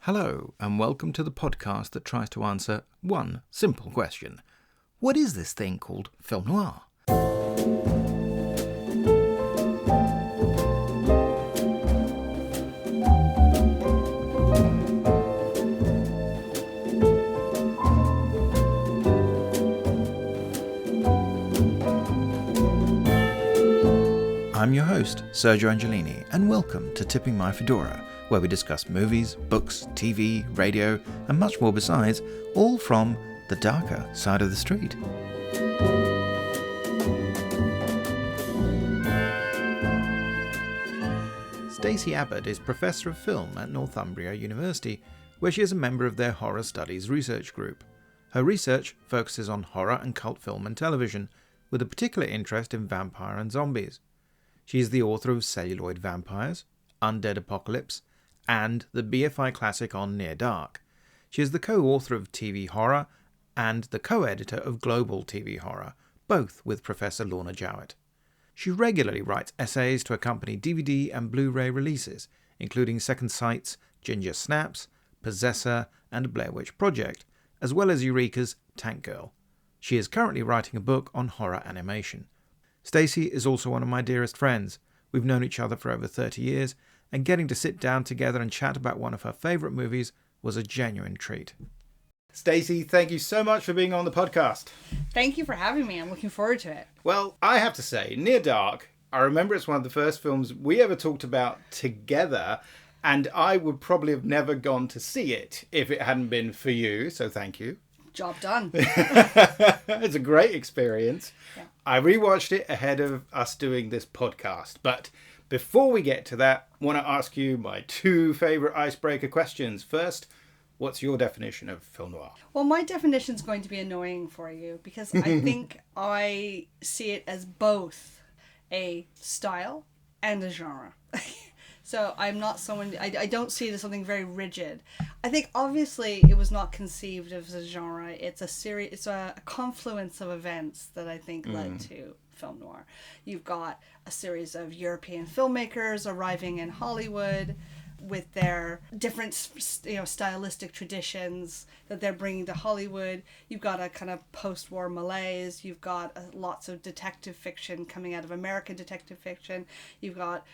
Hello, and welcome to the podcast that tries to answer one simple question. What is this thing called film noir? I'm your host, Sergio Angelini, and welcome to Tipping My Fedora, where we discuss movies, books, TV, radio, and much more besides, all from the darker side of the street. Stacey Abbott is Professor of Film at Northumbria University, where she is a member of their Horror Studies research group. Her research focuses on horror and cult film and television, with a particular interest in vampire and zombies. She is the author of Celluloid Vampires, Undead Apocalypse, and the BFI Classic on Near Dark. She is the co-author of TV Horror and the co-editor of Global TV Horror, both with Professor Lorna Jowett. She regularly writes essays to accompany DVD and Blu-ray releases, including Second Sight's Ginger Snaps, Possessor, and Blair Witch Project, as well as Eureka's Tank Girl. She is currently writing a book on horror animation. Stacey is also one of my dearest friends. We've known each other for over 30 years, and getting to sit down together and chat about one of her favourite movies was a genuine treat. Stacey, thank you so much for being on the podcast. Thank you for having me. I'm looking forward to it. Well, I have to say, Near Dark, I remember it's one of the first films we ever talked about together, and I would probably have never gone to see it if it hadn't been for you, so thank you. Job done. It's a great experience. Yeah. I rewatched it ahead of us doing this podcast, but before we get to that, I want to ask you my two favourite icebreaker questions. First, what's your definition of film noir? Well, my definition is going to be annoying for you because I think I see it as both a style and a genre. So I'm not someone, I don't see it as something very rigid. I think obviously it was not conceived as a genre. It's a confluence of events that I think led to film noir. You've got a series of European filmmakers arriving in Hollywood with their different, stylistic traditions that they're bringing to Hollywood. You've got a kind of post-war malaise. You've got lots of detective fiction coming out of American detective fiction. You've got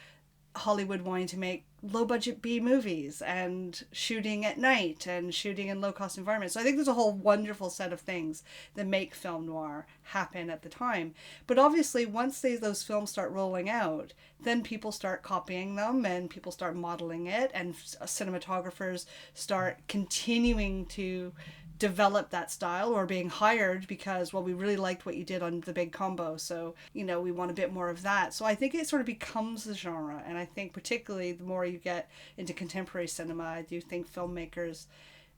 Hollywood wanting to make low-budget B movies and shooting at night and shooting in low-cost environments. So I think there's a whole wonderful set of things that make film noir happen at the time. But obviously, once those films start rolling out, then people start copying them and people start modeling it, and cinematographers start continuing to develop that style or being hired because, well, we really liked what you did on The Big Combo, so, we want a bit more of that. So I think it sort of becomes a genre, and I think particularly the more you get into contemporary cinema, I do think filmmakers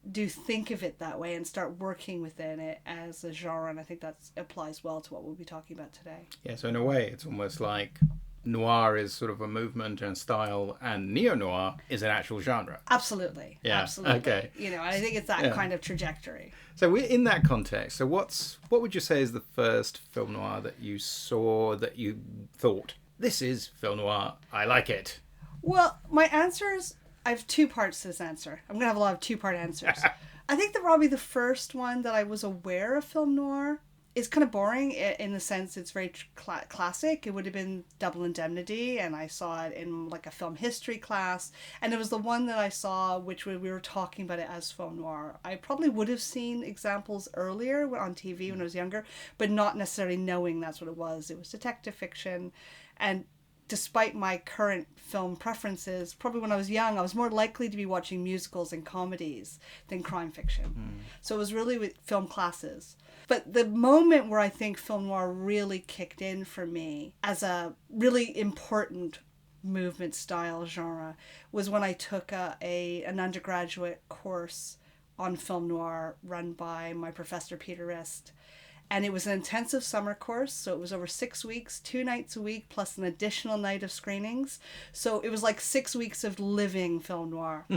do think of it that way and start working within it as a genre, and I think that applies well to what we'll be talking about today. Yeah, so in a way, it's almost like noir is sort of a movement and style, and neo-noir is an actual genre. Absolutely. Yeah. Absolutely. Okay. I think it's that kind of trajectory. So we're in that context. So what would you say is the first film noir that you saw that you thought, this is film noir, I like it? Well, my answers, I have two parts to this answer. I'm going to have a lot of two-part answers. I think that probably the first one that I was aware of film noir is kind of boring in the sense it's very classic. It would have been Double Indemnity, and I saw it in like a film history class, and it was the one that I saw which we were talking about it as film noir. I probably would have seen examples earlier on TV when I was younger, but not necessarily knowing that's what it was. It was detective fiction, and despite my current film preferences, probably when I was young, I was more likely to be watching musicals and comedies than crime fiction. So it was really with film classes. But the moment where I think film noir really kicked in for me as a really important movement style genre was when I took an undergraduate course on film noir run by my professor Peter Rist. And it was an intensive summer course, so it was over 6 weeks, 2 nights a week, plus an additional night of screenings. So it was like 6 weeks of living film noir.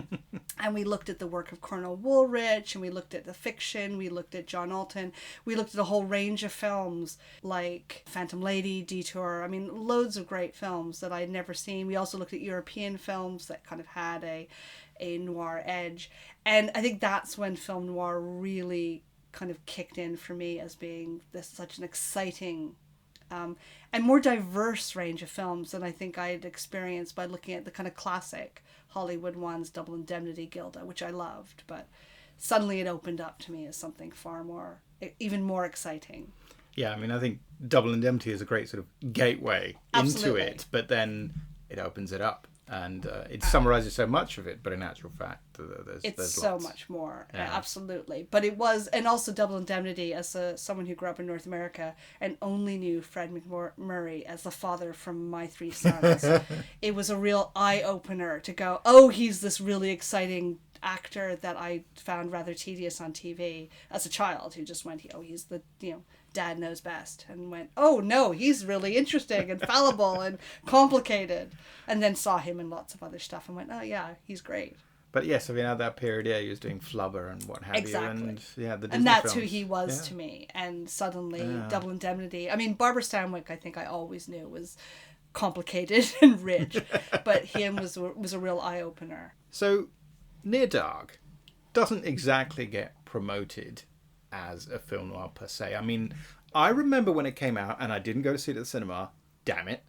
And we looked at the work of Cornel Woolrich, and we looked at the fiction, we looked at John Alton, we looked at a whole range of films like Phantom Lady, Detour, I mean, loads of great films that I'd never seen. We also looked at European films that kind of had a noir edge. And I think that's when film noir really kind of kicked in for me as being such an exciting and more diverse range of films than I think I'd experienced by looking at the kind of classic Hollywood ones, Double Indemnity, Gilda, which I loved, but suddenly it opened up to me as something far more, even more exciting. Yeah, I mean, I think Double Indemnity is a great sort of gateway into it, but then it opens it up. And it summarizes so much of it, but in actual fact, there's so lots. much more. Yeah. Absolutely. But it was, and also Double Indemnity, as someone who grew up in North America and only knew Fred McMurray as the father from My Three Sons, it was a real eye-opener to go, oh, he's this really exciting actor that I found rather tedious on TV as a child, who just went, oh, he's the, dad knows best, and went, oh no, he's really interesting and fallible and complicated, and then saw him in lots of other stuff and went, oh yeah, he's great. But yes, I mean, at that period, yeah, he was doing Flubber and what have you, and yeah, the Disney and that's films. Who he was to me. And suddenly, Double Indemnity. I mean, Barbara Stanwyck, I think I always knew was complicated and rich, but him was a real eye opener. So, Near Dark doesn't exactly get promoted as a film noir per se. I mean, I remember when it came out, and I didn't go to see it at the cinema. Damn it!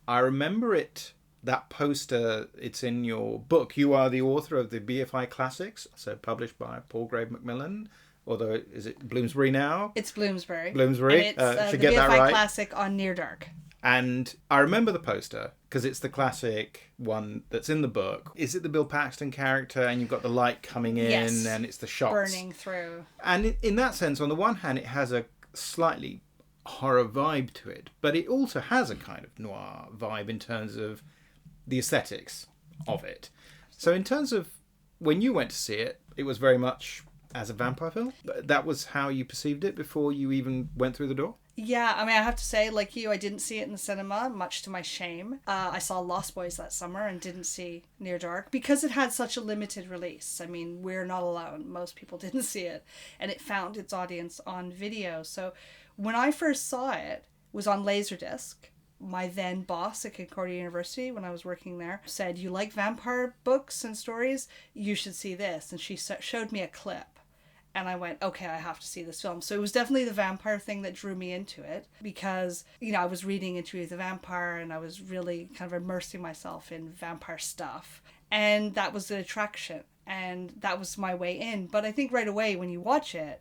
I remember it. That poster, it's in your book. You are the author of the BFI Classics, so published by Paul Grave Macmillan. Although, is it Bloomsbury now? It's Bloomsbury. Bloomsbury. And it's should the get BFI that right. Classic on Near Dark. And I remember the poster because it's the classic one that's in the book. Is it the Bill Paxton character? And you've got the light coming in, yes. And it's the shots burning through. And in that sense, on the one hand, it has a slightly horror vibe to it, but it also has a kind of noir vibe in terms of the aesthetics of it. So in terms of when you went to see it, it was very much as a vampire film. That was how you perceived it before you even went through the door? Yeah, I mean, I have to say, like you, I didn't see it in the cinema, much to my shame. I saw Lost Boys that summer and didn't see Near Dark because it had such a limited release. I mean, we're not alone. Most people didn't see it, and it found its audience on video. So when I first saw it, it was on Laserdisc. My then boss at Concordia University, when I was working there, said, you like vampire books and stories? You should see this. And she showed me a clip. And I went, okay, I have to see this film. So it was definitely the vampire thing that drew me into it because, I was reading Interview with the Vampire and I was really kind of immersing myself in vampire stuff. And that was the attraction. And that was my way in. But I think right away when you watch it,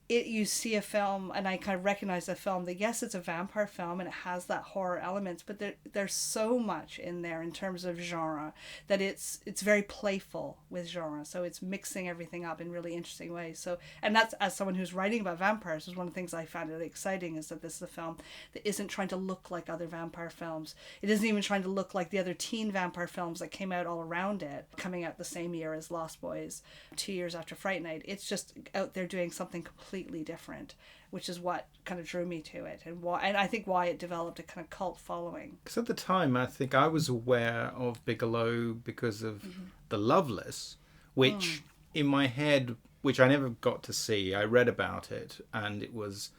you see a film, and I kind of recognize the film that, yes, it's a vampire film and it has that horror elements, but there's so much in there in terms of genre that it's very playful with genre. So it's mixing everything up in really interesting ways. So, and that's, as someone who's writing about vampires, was one of the things I found really exciting, is that this is a film that isn't trying to look like other vampire films. It isn't even trying to look like the other teen vampire films that came out all around it, coming out the same year as Lost Boys, 2 years after Fright Night. It's just out there doing something completely different, which is what kind of drew me to it, and I think why it developed a kind of cult following. Because at the time, I think I was aware of Bigelow because of The Loveless, which in my head, which I never got to see, I read about it, and it was,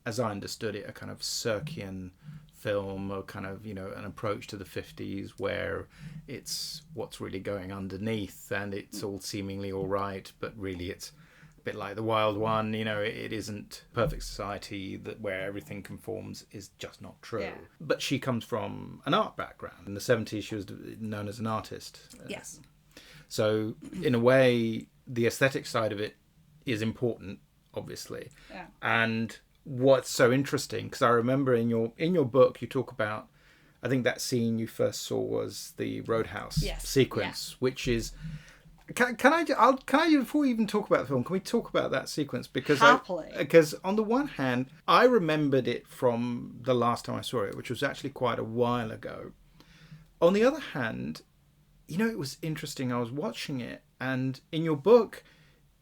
as I understood it, a kind of Circean film, or kind of, an approach to the 50s where it's what's really going underneath, and it's all seemingly all right, but really it's bit like The Wild One, it isn't perfect society that where everything conforms is just not true. Yeah. But she comes from an art background. In the 70s, she was known as an artist. Yes. So in a way, the aesthetic side of it is important, obviously. Yeah. And what's so interesting, because I remember in your book, you talk about, I think that scene you first saw was the Roadhouse sequence, which is... Can I before we even talk about the film, can we talk about that sequence? Because because on the one hand, I remembered it from the last time I saw it, which was actually quite a while ago. On the other hand, it was interesting. I was watching it, and in your book,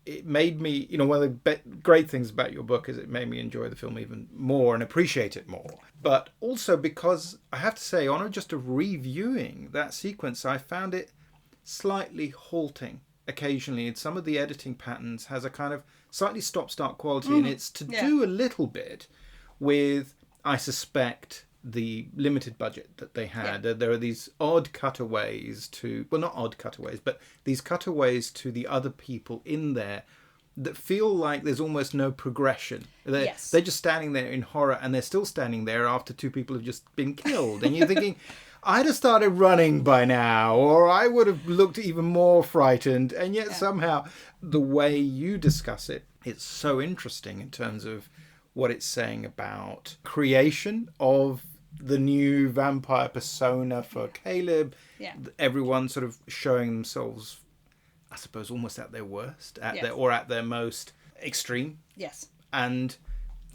it made me, one of the great things about your book is it made me enjoy the film even more and appreciate it more. But also because I have to say, on just a reviewing that sequence, I found it slightly halting occasionally. And some of the editing patterns has a kind of slightly stop-start quality, and it's to do a little bit with, I suspect, the limited budget that they had. There are these odd cutaways to, well, not odd cutaways, but these cutaways to the other people in there that feel like there's almost no progression. They're just standing there in horror, and they're still standing there after two people have just been killed. And you're thinking, I'd have started running by now, or I would have looked even more frightened. And yet somehow the way you discuss it, it's so interesting in terms of what it's saying about creation of the new vampire persona for Caleb. Everyone sort of showing themselves, I suppose, almost at their worst, at their most extreme. Yes. And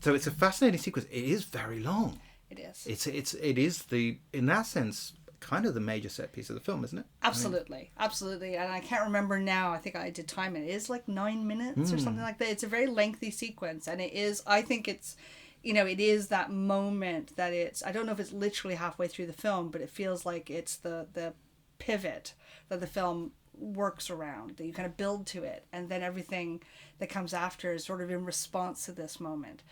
so it's a fascinating sequence. It is very long. It is. It is the, in that sense, kind of the major set piece of the film, isn't it? Absolutely. Absolutely. And I can't remember now. I think I did time it. It is like 9 minutes or something like that. It's a very lengthy sequence. And it is, I think it's, it is that moment that it's, I don't know if it's literally halfway through the film, but it feels like it's the pivot that the film works around, that you kind of build to it, and then everything that comes after is sort of in response to this moment.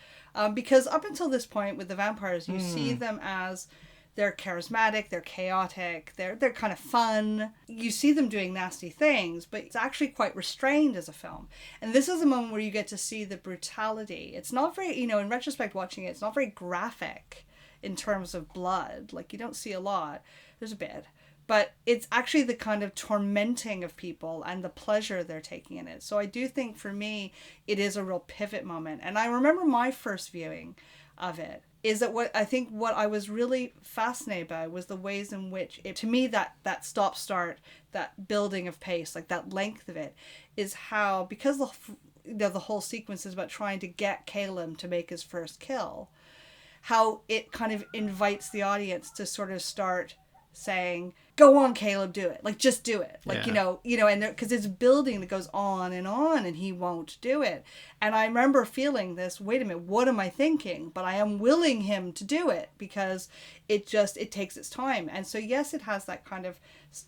Because up until this point with the vampires, you see them as they're charismatic, they're chaotic, they're kind of fun. You see them doing nasty things, but it's actually quite restrained as a film. And this is a moment where you get to see the brutality. It's not very, in retrospect watching it, it's not very graphic in terms of blood. Like, you don't see a lot. There's a bit. But it's actually the kind of tormenting of people and the pleasure they're taking in it. So I do think for me, it is a real pivot moment. And I remember my first viewing of it is that what I was really fascinated by was the ways in which it, to me, that stop-start, that building of pace, like that length of it, is how, because the whole sequence is about trying to get Caleb to make his first kill, how it kind of invites the audience to sort of start saying, go on, Caleb, do it. Like, just do it. Like, and because it's building that goes on, and he won't do it. And I remember feeling this, wait a minute, what am I thinking? But I am willing him to do it because it takes its time. And so, yes, it has that kind of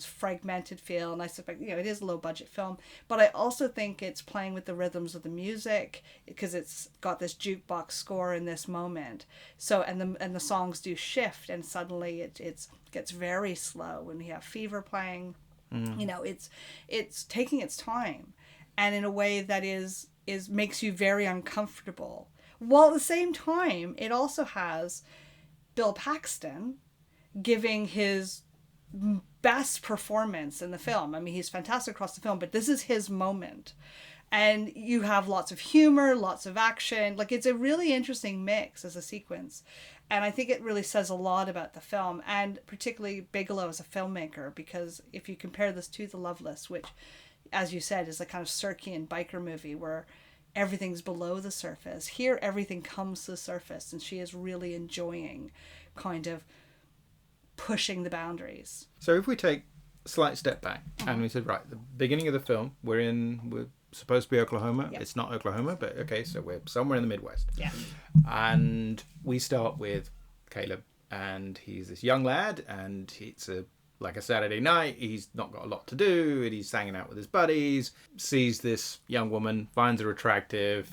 fragmented feel. And I suspect, it is a low budget film. But I also think it's playing with the rhythms of the music because it's got this jukebox score in this moment. So, and the songs do shift, and suddenly it gets very slow when we have Fever playing. It's taking its time, and in a way that is makes you very uncomfortable, while at the same time it also has Bill Paxton giving his best performance in the film. I mean, he's fantastic across the film, but this is his moment. And you have lots of humor, lots of action. Like, it's a really interesting mix as a sequence. And I think it really says a lot about the film, and particularly Bigelow as a filmmaker, because if you compare this to The Loveless, which, as you said, is a kind of Circean biker movie where everything's below the surface, here everything comes to the surface, and she is really enjoying kind of pushing the boundaries. So if we take a slight step back and we said, right, the beginning of the film, we're supposed to be Oklahoma. Yep. It's not Oklahoma, but okay, so we're somewhere in the Midwest. Yeah. And we start with Caleb, and he's this young lad, and it's like a Saturday night. He's not got a lot to do, and he's hanging out with his buddies, sees this young woman, finds her attractive,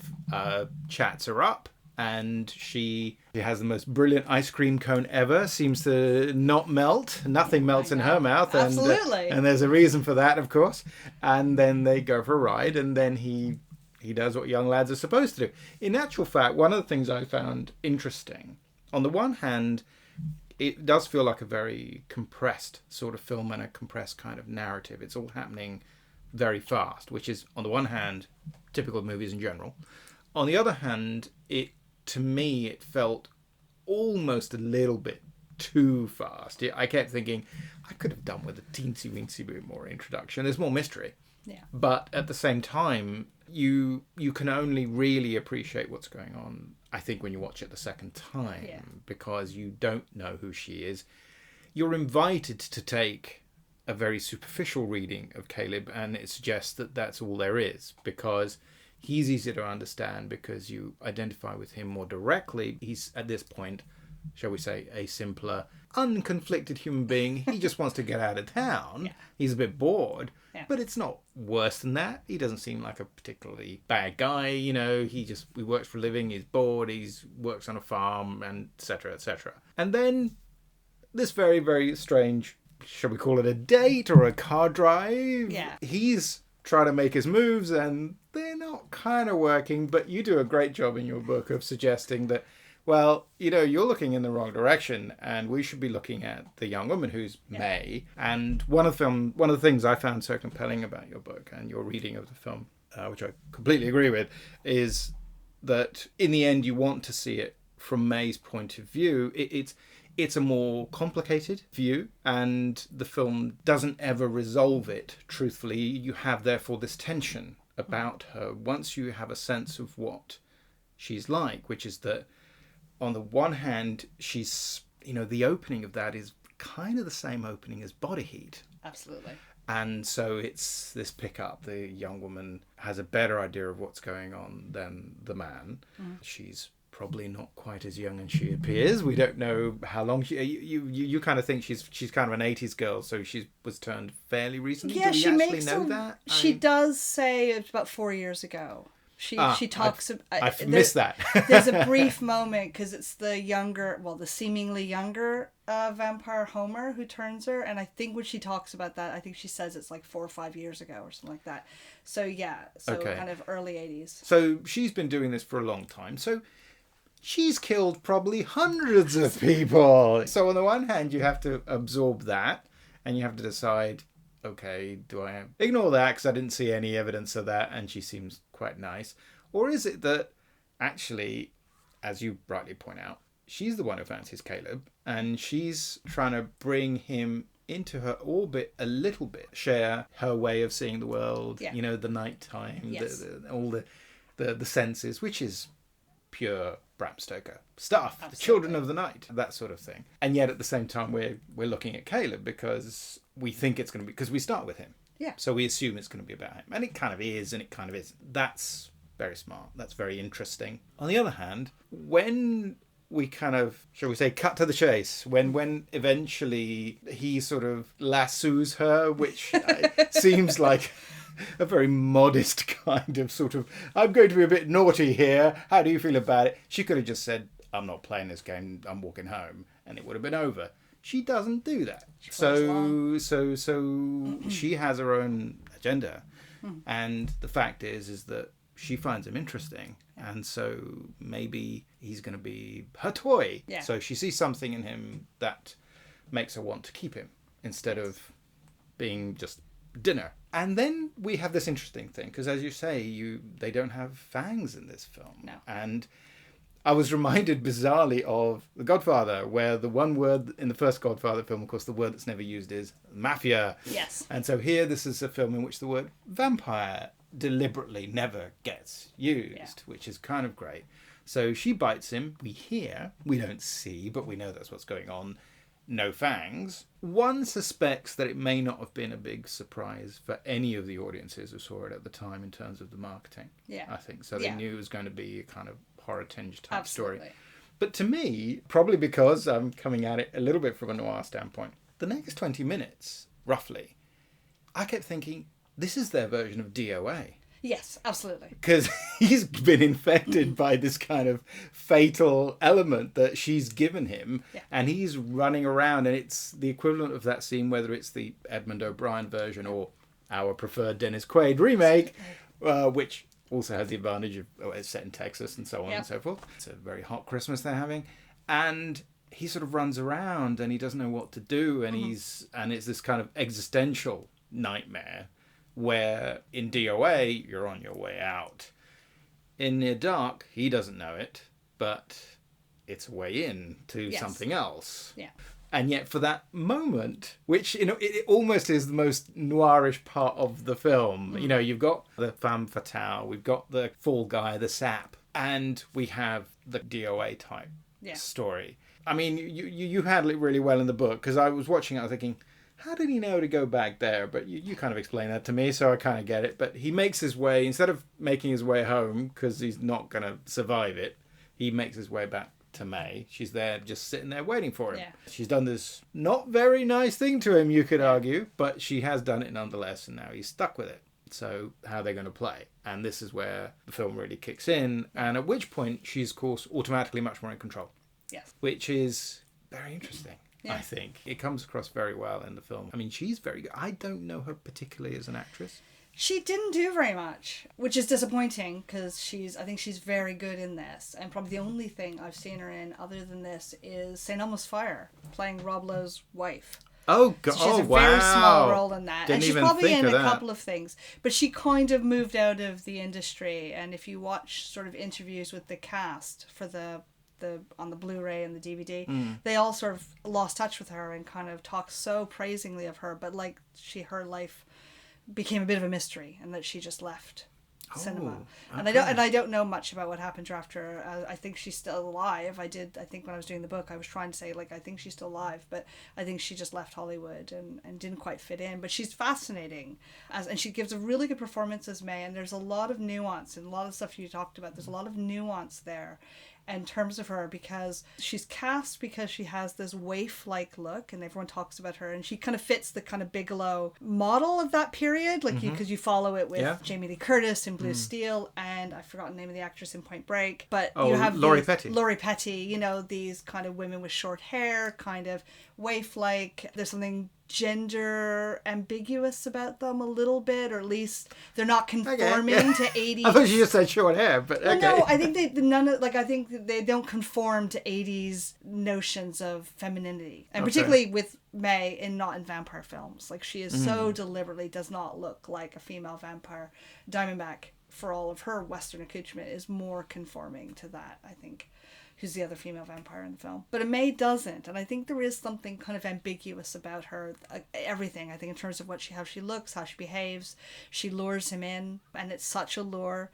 chats her up, and she has the most brilliant ice cream cone ever, seems to not melt. Nothing melts in her mouth. Absolutely. And there's a reason for that, of course. And then they go for a ride, and then he does what young lads are supposed to do. In actual fact, one of the things I found interesting, on the one hand, it does feel like a very compressed sort of film and a compressed kind of narrative. It's all happening very fast, which is, on the one hand, typical of movies in general. On the other hand, to me, it felt almost a little bit too fast. I kept thinking, I could have done with a teensy-weensy bit more introduction. There's more mystery. Yeah. But at the same time, you can only really appreciate what's going on, I think, when you watch it the second time, because you don't know who she is. You're invited to take a very superficial reading of Caleb, and it suggests that that's all there is, because he's easier to understand because you identify with him more directly. He's, at this point, shall we say, a simpler, unconflicted human being. He just wants to get out of town. Yeah. He's a bit bored, but it's not worse than that. He doesn't seem like a particularly bad guy, you know. He works for a living, he's bored, works on a farm, and etc., etc. And then this very, very strange, shall we call it a date or a car drive? Yeah. He's trying to make his moves and they're not kind of working, but you do a great job in your book of suggesting that, well, you know, you're looking in the wrong direction and we should be looking at the young woman who's May. And one of the things I found so compelling about your book and your reading of the film, which I completely agree with, is that in the end you want to see it from May's point of view. It's a more complicated view, and the film doesn't ever resolve it truthfully. You have, therefore, this tension about her once you have a sense of what she's like, which is that on the one hand, she's, you know, the opening of that is kind of the same opening as Body Heat. Absolutely. And so it's this pickup. The young woman has a better idea of what's going on than the man. She's probably not quite as young as she appears. We don't know how long you kind of think she's kind of an 80s girl, so she was turned fairly recently. Yeah, Do we actually know that? She does say it's about 4 years ago. She talks. I've missed that. There's a brief moment because it's the seemingly younger vampire Homer who turns her, and I think when she talks about that, I think she says it's like 4 or 5 years ago or something like that. So yeah, kind of early 80s. So she's been doing this for a long time. So she's killed probably hundreds of people. So on the one hand, you have to absorb that, and you have to decide, okay, do I ignore that because I didn't see any evidence of that and she seems quite nice? Or is it that actually, as you rightly point out, she's the one who fancies Caleb and she's trying to bring him into her orbit a little bit, share her way of seeing the world, you know, the nighttime, all the senses, which is pure Bram Stoker stuff. Absolutely. The children of the night, that sort of thing. And yet at the same time we're looking at Caleb because we think it's going to be, because we start with him. Yeah. So we assume it's going to be about him. And it kind of is and it kind of isn't. That's very smart. That's very interesting. On the other hand, when we kind of, shall we say, cut to the chase, when eventually he sort of lassos her, which seems like a very modest kind of sort of, I'm going to be a bit naughty here, how do you feel about it? She could have just said, I'm not playing this game, I'm walking home, and it would have been over. She doesn't do that. So she has her own agenda. And the fact is that she finds him interesting. And so maybe he's going to be her toy. Yeah. So she sees something in him that makes her want to keep him instead of being just dinner. And then we have this interesting thing, because as you say, they don't have fangs in this film. No. And I was reminded bizarrely of The Godfather, where the one word in the first Godfather film, of course, the word that's never used is mafia. Yes. And so here, this is a film in which the word vampire deliberately never gets used, which is kind of great. So she bites him. We hear, we don't see, but we know that's what's going on. No fangs. One suspects that it may not have been a big surprise for any of the audiences who saw it at the time in terms of the marketing. Yeah. I think so. They knew it was going to be a kind of horror-tinged type story. But to me, probably because I'm coming at it a little bit from a noir standpoint, the next 20 minutes, roughly, I kept thinking, this is their version of DOA. Yes, absolutely. Because he's been infected by this kind of fatal element that she's given him, and he's running around, and it's the equivalent of that scene, whether it's the Edmund O'Brien version or our preferred Dennis Quaid remake, which also has the advantage of it's set in Texas and so on and so forth. It's a very hot Christmas they're having, and he sort of runs around and he doesn't know what to do, and it's this kind of existential nightmare. Where in DOA, you're on your way out. In Near Dark, he doesn't know it, but it's a way in to something else. Yeah. And yet for that moment, which, you know, it almost is the most noirish part of the film. You know, you've got the femme fatale, we've got the fall guy, the sap, and we have the DOA type story. I mean, you handle it really well in the book, because I was watching it, I was thinking, how did he know to go back there? But you kind of explain that to me, so I kind of get it. But he makes his way, instead of making his way home, because he's not going to survive it, he makes his way back to May. She's there, just sitting there waiting for him. Yeah. She's done this not very nice thing to him, you could argue, but she has done it nonetheless, and now he's stuck with it. So how are they going to play? And this is where the film really kicks in, and at which point she's, of course, automatically much more in control. Yes. Which is very interesting, I think. It comes across very well in the film. I mean, she's very good. I don't know her particularly as an actress. She didn't do very much, which is disappointing, because I think she's very good in this. And probably the only thing I've seen her in other than this is St. Elmo's Fire, playing Rob Lowe's wife. Oh, God. So she has a very small role in that. And she's probably in a couple of things. But she kind of moved out of the industry. And if you watch sort of interviews with the cast for on the Blu-ray and the DVD, they all sort of lost touch with her and kind of talk so praisingly of her. But like her life became a bit of a mystery, and that she just left cinema. Okay. And I don't know much about what happened to her after. I think she's still alive. I think when I was doing the book, I was trying to say, like, I think she's still alive, but I think she just left Hollywood and didn't quite fit in. But she's fascinating, and she gives a really good performance as May, and there's a lot of nuance, and a lot of stuff you talked about. There's a lot of nuance there in terms of her, because she's cast because she has this waif-like look, and everyone talks about her, and she kind of fits the kind of Bigelow model of that period, like because you follow it with Jamie Lee Curtis in Blue Steel, and I've forgotten the name of the actress in Point Break, but you have Laurie Petty, these kind of women with short hair, kind of waif-like. There's something gender ambiguous about them a little bit, or at least they're not conforming to 80s. I thought you just said short hair, but okay. No, I think I think they don't conform to 80s notions of femininity, and particularly with May, and not in vampire films. Like, she is so deliberately does not look like a female vampire. Diamondback, for all of her Western accoutrement, is more conforming to that, I think. Who's the other female vampire in the film. But May doesn't, and I think there is something kind of ambiguous about her. Everything, I think, in terms of how she looks, how she behaves. She lures him in, and it's such a lure.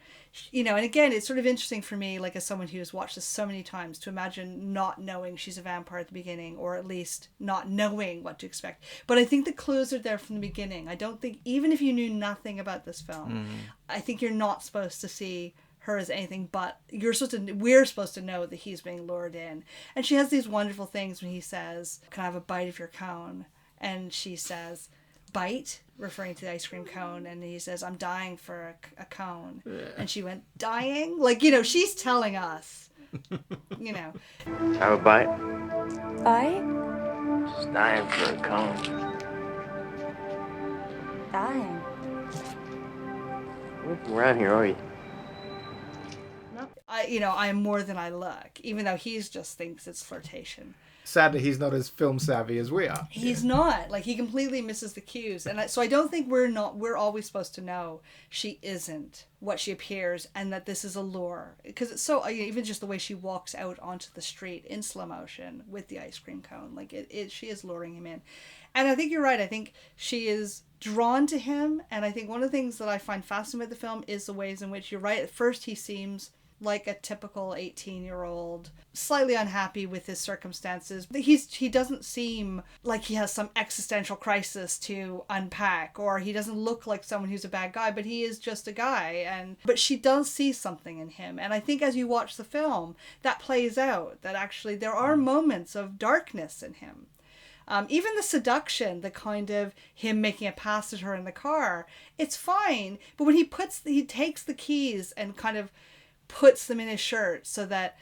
And again, it's sort of interesting for me, like, as someone who's watched this so many times, to imagine not knowing she's a vampire at the beginning, or at least not knowing what to expect. But I think the clues are there from the beginning. I don't think, even if you knew nothing about this film, I think you're not supposed to see her as anything but, we're supposed to know that he's being lured in. And she has these wonderful things when he says, "Can I have a bite of your cone?" And she says, "Bite?" referring to the ice cream cone. And he says, "I'm dying for a cone." And she went, "Dying?" Like, she's telling us, Have a bite? Bite? Just dying for a cone. Dying? You're from around here, are you? I'm more than I look, even though he just thinks it's flirtation. Sadly, he's not as film savvy as we are. He's not. Like, he completely misses the cues. And so I don't think we're always supposed to know she isn't what she appears, and that this is a lure. Because it's so, even just the way she walks out onto the street in slow motion with the ice cream cone, like, she is luring him in. And I think you're right. I think she is drawn to him. And I think one of the things that I find fascinating with the film is the ways in which, you're right, at first he seems like a typical 18-year-old, slightly unhappy with his circumstances. He doesn't seem like he has some existential crisis to unpack, or he doesn't look like someone who's a bad guy, but he is just a guy. But she does see something in him. And I think as you watch the film, that plays out, that actually there are moments of darkness in him. Even the seduction, the kind of him making a pass at her in the car, it's fine. But when he takes the keys and kind of puts them in his shirt, so that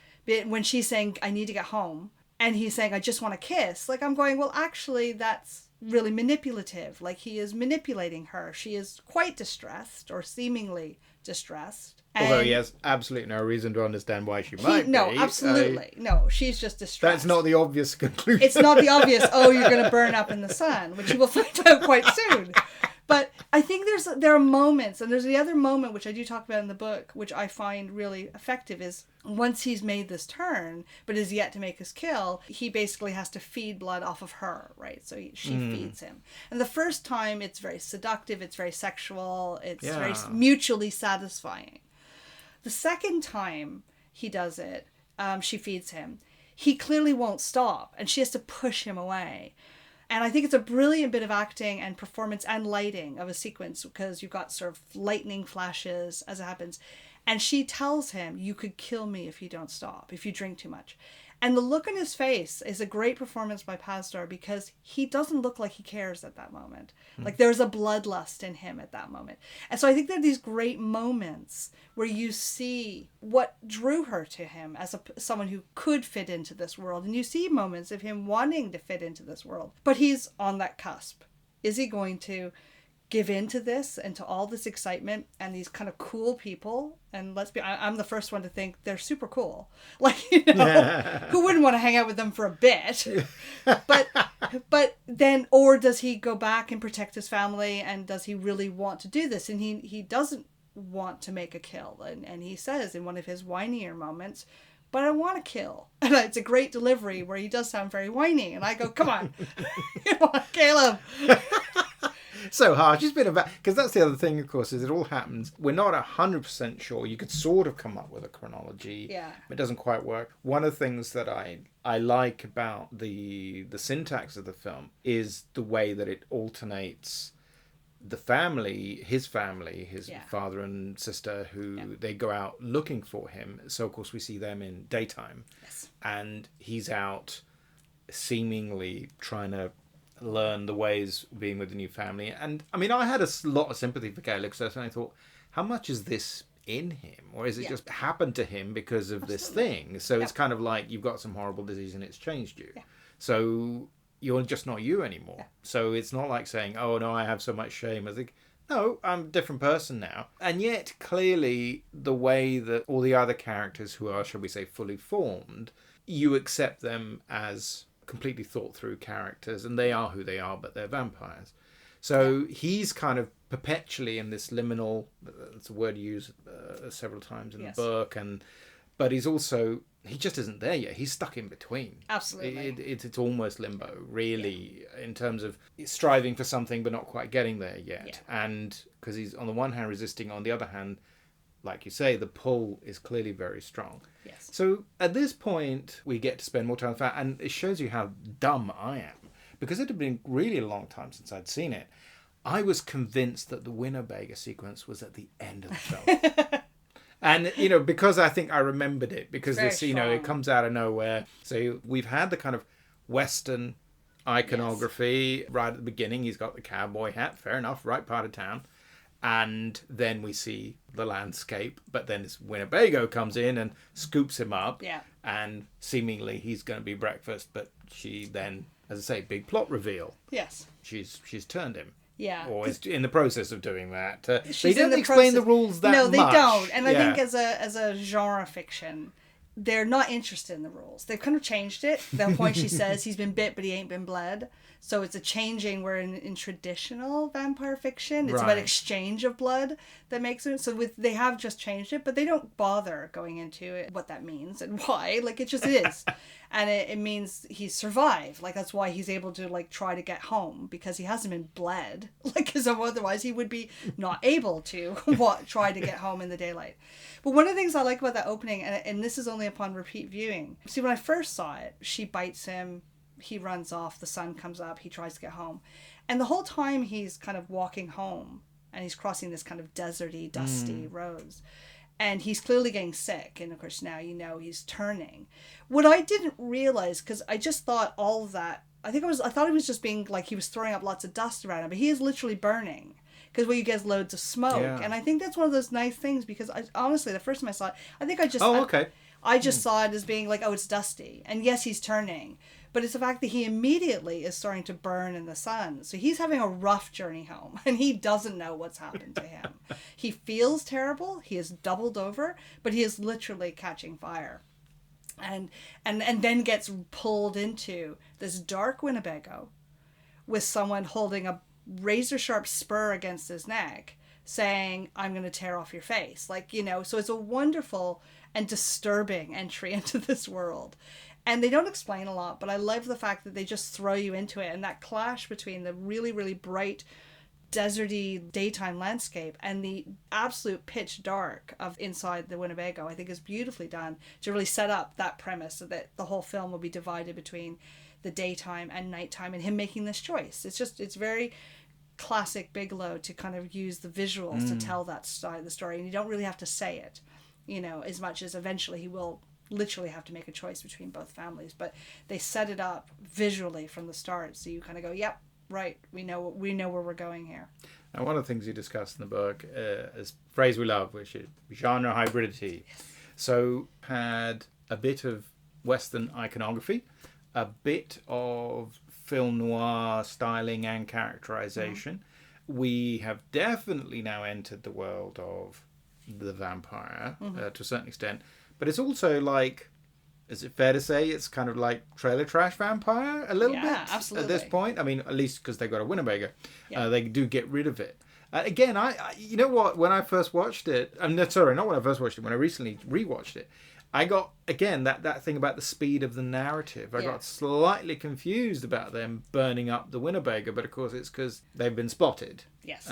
when she's saying, "I need to get home," and he's saying, "I just want a kiss," like, I'm going, well, actually, that's really manipulative. Like, he is manipulating her. She is quite distressed, or seemingly distressed. Although he has absolutely no reason to understand why she might be. No, absolutely. No, she's just distressed. That's not the obvious conclusion. It's not the obvious, you're going to burn up in the sun, which you will find out quite soon. But I think there are moments, and there's the other moment, which I do talk about in the book, which I find really effective, is once he's made this turn, but is yet to make his kill, he basically has to feed blood off of her, right? So she feeds him. And the first time, it's very seductive, it's very sexual, it's very mutually satisfying. The second time he does it, she feeds him. He clearly won't stop, and she has to push him away. And I think it's a brilliant bit of acting and performance and lighting of a sequence, because you've got sort of lightning flashes as it happens. And she tells him, you could kill me if you don't stop, if you drink too much. And the look on his face is a great performance by Pasdar, because he doesn't look like he cares at that moment. Like there's a bloodlust in him at that moment. And so I think there are these great moments where you see what drew her to him as someone who could fit into this world. And you see moments of him wanting to fit into this world. But he's on that cusp. Is he going to give in to this and to all this excitement and these kind of cool people? And I'm the first one to think they're super cool. Like, who wouldn't want to hang out with them for a bit? But then, or does he go back and protect his family, and does he really want to do this? And he doesn't want to make a kill. And he says in one of his whinier moments, but I want to kill. And it's a great delivery where he does sound very whiny. And I go, come on, come on, Caleb. So harsh. It's been about, because that's the other thing, of course, is it all happens. We're not 100% sure. You could sort of come up with a chronology. Yeah. It doesn't quite work. One of the things that I like about the syntax of the film is the way that it alternates the family, his father and sister, who they go out looking for him. So, of course, we see them in daytime. Yes. And he's out seemingly trying to learn the ways of being with the new family. And I mean, I had a lot of sympathy for Caleb, because I thought, how much is this in him, or is it just happened to him because of this thing? So it's kind of like you've got some horrible disease and it's changed you. So you're just not you anymore. So it's not like saying, oh no, I have so much shame. I think, no, I'm a different person now. And yet clearly the way that all the other characters who are, shall we say, fully formed, you accept them as completely thought through characters, and they are who they are, but they're vampires. So he's kind of perpetually in this liminal, that's a word used several times in the book, but he just isn't there yet. He's stuck in between. Absolutely. It's almost limbo, really, in terms of striving for something but not quite getting there yet. And because he's on the one hand resisting, on the other hand, like you say, the pull is clearly very strong. Yes. So at this point, we get to spend more time with that, and it shows you how dumb I am. Because it had been really a long time since I'd seen it. I was convinced that the Winnebago sequence was at the end of the film. And, because I think I remembered it, because this, it comes out of nowhere. So we've had the kind of Western iconography right at the beginning. He's got the cowboy hat, fair enough, right part of town. And then we see the landscape, but then this Winnebago comes in and scoops him up. Yeah. And seemingly he's going to be breakfast, but she then, as I say, big plot reveal. Yes. She's turned him. Yeah. Or is in the process of doing that. They don't explain the rules that much. No, they don't. And I think as a genre fiction, they're not interested in the rules. They've kind of changed it. The point she says he's been bit, but he ain't been bled. So it's a changing where in traditional vampire fiction, it's about exchange of blood that makes it. So they have just changed it, but they don't bother going into it, what that means and why. Like, it just is. And it means he's survived. Like, that's why he's able to, like, try to get home, because he hasn't been bled. Like, because otherwise he would be not able to try to get home in the daylight. But one of the things I like about that opening, and this is only upon repeat viewing. See, when I first saw it, she bites him. He runs off, the sun comes up, he tries to get home. And the whole time he's kind of walking home, and he's crossing this kind of deserty, dusty roads. And he's clearly getting sick. And of course now he's turning. What I didn't realize, because I just thought all of that, I thought it was just being like he was throwing up lots of dust around him, but he is literally burning. Because where you get loads of smoke. Yeah. And I think that's one of those nice things, because honestly, the first time I saw it, I think I just... I just saw it as being like, oh, it's dusty. And yes, he's turning. But it's the fact that he immediately is starting to burn in the sun. So he's having a rough journey home, and he doesn't know what's happened to him. He feels terrible. He is doubled over, but he is literally catching fire. And then gets pulled into this dark Winnebago with someone holding a razor-sharp spur against his neck, saying, I'm going to tear off your face. So it's a wonderful and disturbing entry into this world. And they don't explain a lot, but I love the fact that they just throw you into it. And that clash between the really, really bright, deserty daytime landscape and the absolute pitch dark of inside the Winnebago, I think is beautifully done to really set up that premise so that the whole film will be divided between the daytime and nighttime, and him making this choice. It's very classic Bigelow to kind of use the visuals to tell that side of the story, and you don't really have to say it, as much as eventually he will literally have to make a choice between both families. But they set it up visually from the start, so you kind of go, yep, right, we know where we're going here. Now, one of the things you discuss in the book is a phrase we love, which is genre hybridity. Yes. So had a bit of Western iconography, a bit of film noir styling and characterization. We have definitely now entered the world of the vampire to a certain extent, but it's also like, is it fair to say it's kind of like trailer trash vampire a little bit absolutely. At this point? I mean, at least because they got a Winnebago, they do get rid of it. Again, I you know what? When I first watched it, sorry, not when I first watched it. When I recently rewatched it, I got, again, that thing about the speed of the narrative. I got slightly confused about them burning up the Winnebago, but of course it's because they've been spotted. Yes.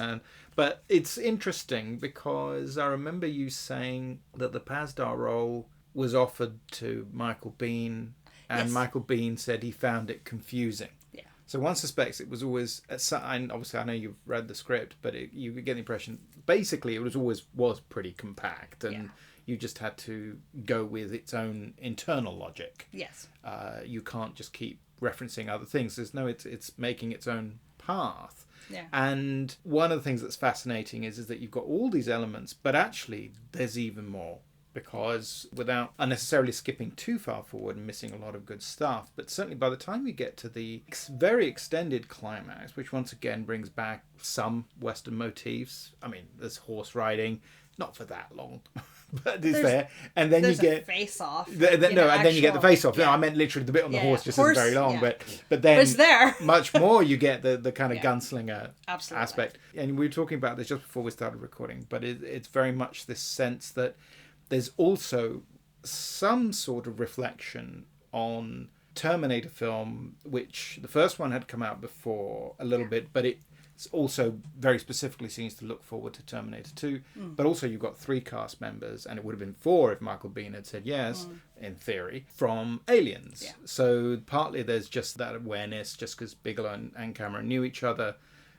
But it's interesting because I remember you saying that the Pasdar role was offered to Michael Biehn, and Michael Biehn said he found it confusing. Yeah. So one suspects it was always, and obviously I know you've read the script, but you get the impression, basically it was pretty compact, and you just had to go with its own internal logic. Yes. You can't just keep referencing other things. It's making its own path. Yeah. And one of the things that's fascinating is that you've got all these elements, but actually there's even more. Because without unnecessarily skipping too far forward and missing a lot of good stuff, but certainly by the time you get to the very extended climax, which once again brings back some Western motifs. I mean, there's horse riding, not for that long, but it's there. And then you get face off. And then you get the face off. Yeah. No, I meant literally the bit on the horse just isn't very long, but then it's there. Much more you get the kind of gunslinger aspect. And we were talking about this just before we started recording, but it's very much this sense that there's also some sort of reflection on Terminator film, which the first one had come out before a little bit, but it's also very specifically seems to look forward to Terminator 2. But also you've got 3 cast members, and it would have been 4 if Michael Biehn had said yes, in theory, from Aliens. Yeah. So partly there's just that awareness, just because Bigelow and Cameron knew each other,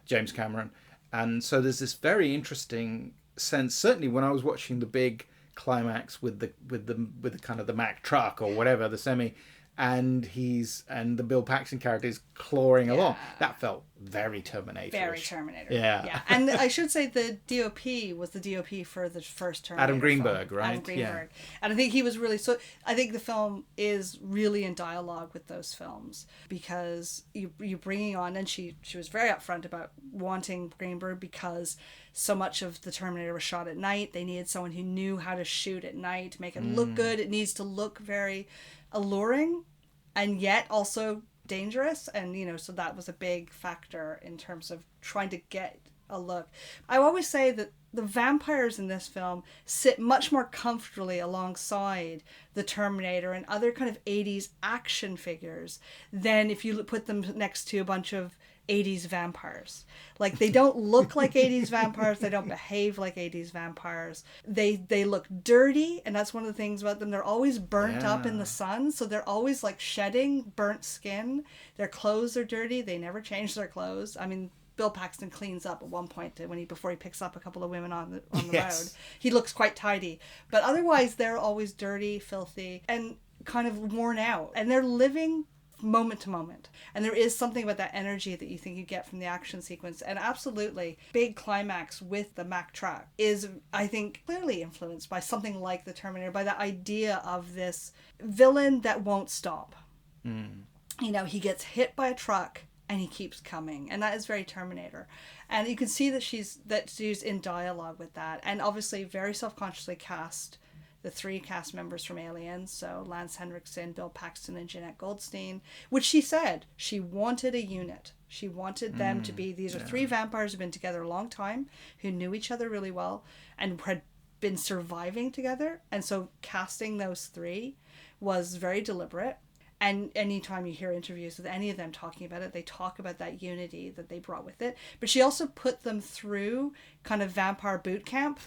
James Cameron. And so there's this very interesting sense, certainly when I was watching the big climax with the kind of the Mack truck or whatever, the semi, and the Bill Paxton character is clawing along. That felt very Terminator. Very Terminator. Yeah. And I should say the DOP was the DOP for the first Terminator Adam Greenberg, film. right? Adam Greenberg. Yeah. And I think he was really, I think the film is really in dialogue with those films, because you're bringing on, and she was very upfront about wanting Greenberg because so much of the Terminator was shot at night. They needed someone who knew how to shoot at night to make it look good. It needs to look very alluring and yet also dangerous, and so that was a big factor in terms of trying to get a look. I always say that the vampires in this film sit much more comfortably alongside the Terminator and other kind of 80s action figures than if you put them next to a bunch of 80s vampires. Like, they don't look like 80s vampires. They don't behave like 80s vampires. They look dirty, and that's one of the things about them. They're always burnt up in the sun, so they're always like shedding burnt skin. Their clothes are dirty. They never change their clothes. I mean, Bill Paxton cleans up at one point before he picks up a couple of women on the road. He looks quite tidy, but otherwise they're always dirty, filthy, and kind of worn out, and they're living moment to moment. And there is something about that energy that you think you get from the action sequence. And absolutely, big climax with the Mack truck is, I think, clearly influenced by something like the Terminator, by the idea of this villain that won't stop. He gets hit by a truck and he keeps coming, and that is very Terminator. And you can see that she's in dialogue with that, and obviously very self-consciously cast the 3 cast members from Aliens, so Lance Henriksen, Bill Paxton, and Jeanette Goldstein, which she said she wanted a unit. She wanted them to be, these are 3 vampires who've been together a long time, who knew each other really well, and had been surviving together. And so casting those 3 was very deliberate. And anytime you hear interviews with any of them talking about it, they talk about that unity that they brought with it. But she also put them through kind of vampire boot camp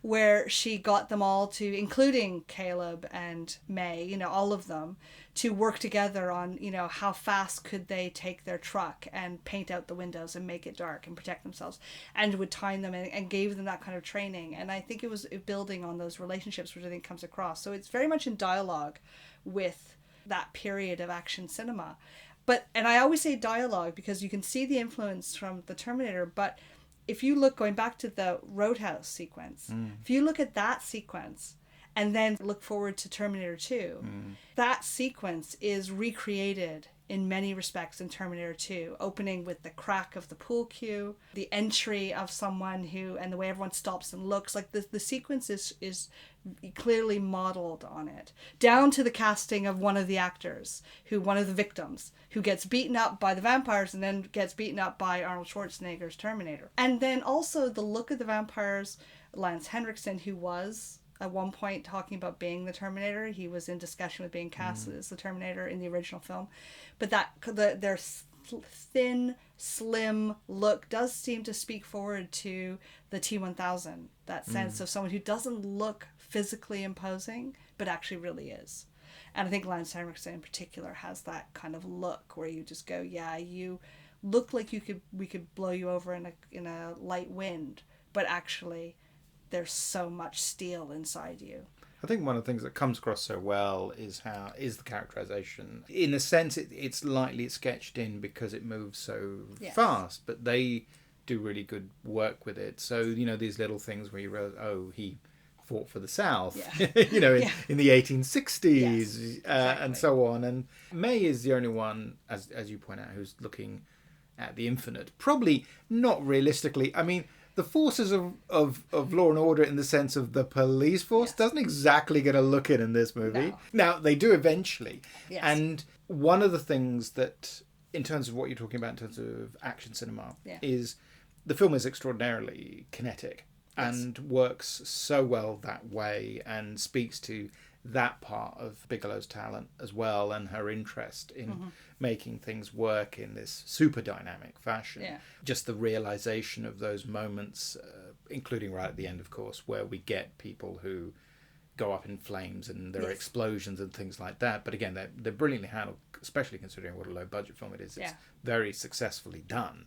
where she got them all to, including Caleb and May, you know, all of them, to work together on, you know, how fast could they take their truck and paint out the windows and make it dark and protect themselves, and would time them and gave them that kind of training. And I think it was building on those relationships, which I think comes across. So it's very much in dialogue with that period of action cinema. And I always say dialogue because you can see the influence from the Terminator, but if you look, going back to the Roadhouse sequence, if you look at that sequence and then look forward to Terminator 2, that sequence is recreated in many respects in Terminator 2, opening with the crack of the pool cue, the entry of someone who, and the way everyone stops and looks, like the sequence is clearly modeled on it, down to the casting of one of the actors, one of the victims, who gets beaten up by the vampires and then gets beaten up by Arnold Schwarzenegger's Terminator. And then also the look of the vampires, Lance Henriksen, who was at one point talking about being the Terminator. He was in discussion with being cast as the Terminator in the original film. But their thin, slim look does seem to speak forward to the T-1000. That sense of someone who doesn't look physically imposing, but actually really is. And I think Lance Henriksen in particular has that kind of look where you just go, yeah, you look like we could blow you over in a light wind, but actually there's so much steel inside you. I think one of the things that comes across so well is the characterization. In a sense, it's lightly sketched in because it moves so fast, but they do really good work with it. So, you know, these little things where you realize, oh, he fought for the South, you know, in the 1860s, and so on. And May is the only one, as you point out, who's looking at the infinite. Probably not realistically. I mean, the forces of law and order in the sense of the police force doesn't exactly get a look in this movie. No. Now, they do eventually. Yes. And one of the things that, in terms of what you're talking about in terms of action cinema, is the film is extraordinarily kinetic and works so well that way and speaks to that part of Bigelow's talent as well, and her interest in making things work in this super dynamic fashion. Yeah. Just the realization of those moments, including right at the end, of course, where we get people who go up in flames and there are explosions and things like that. But again, they're brilliantly handled, especially considering what a low budget film it is. It's very successfully done.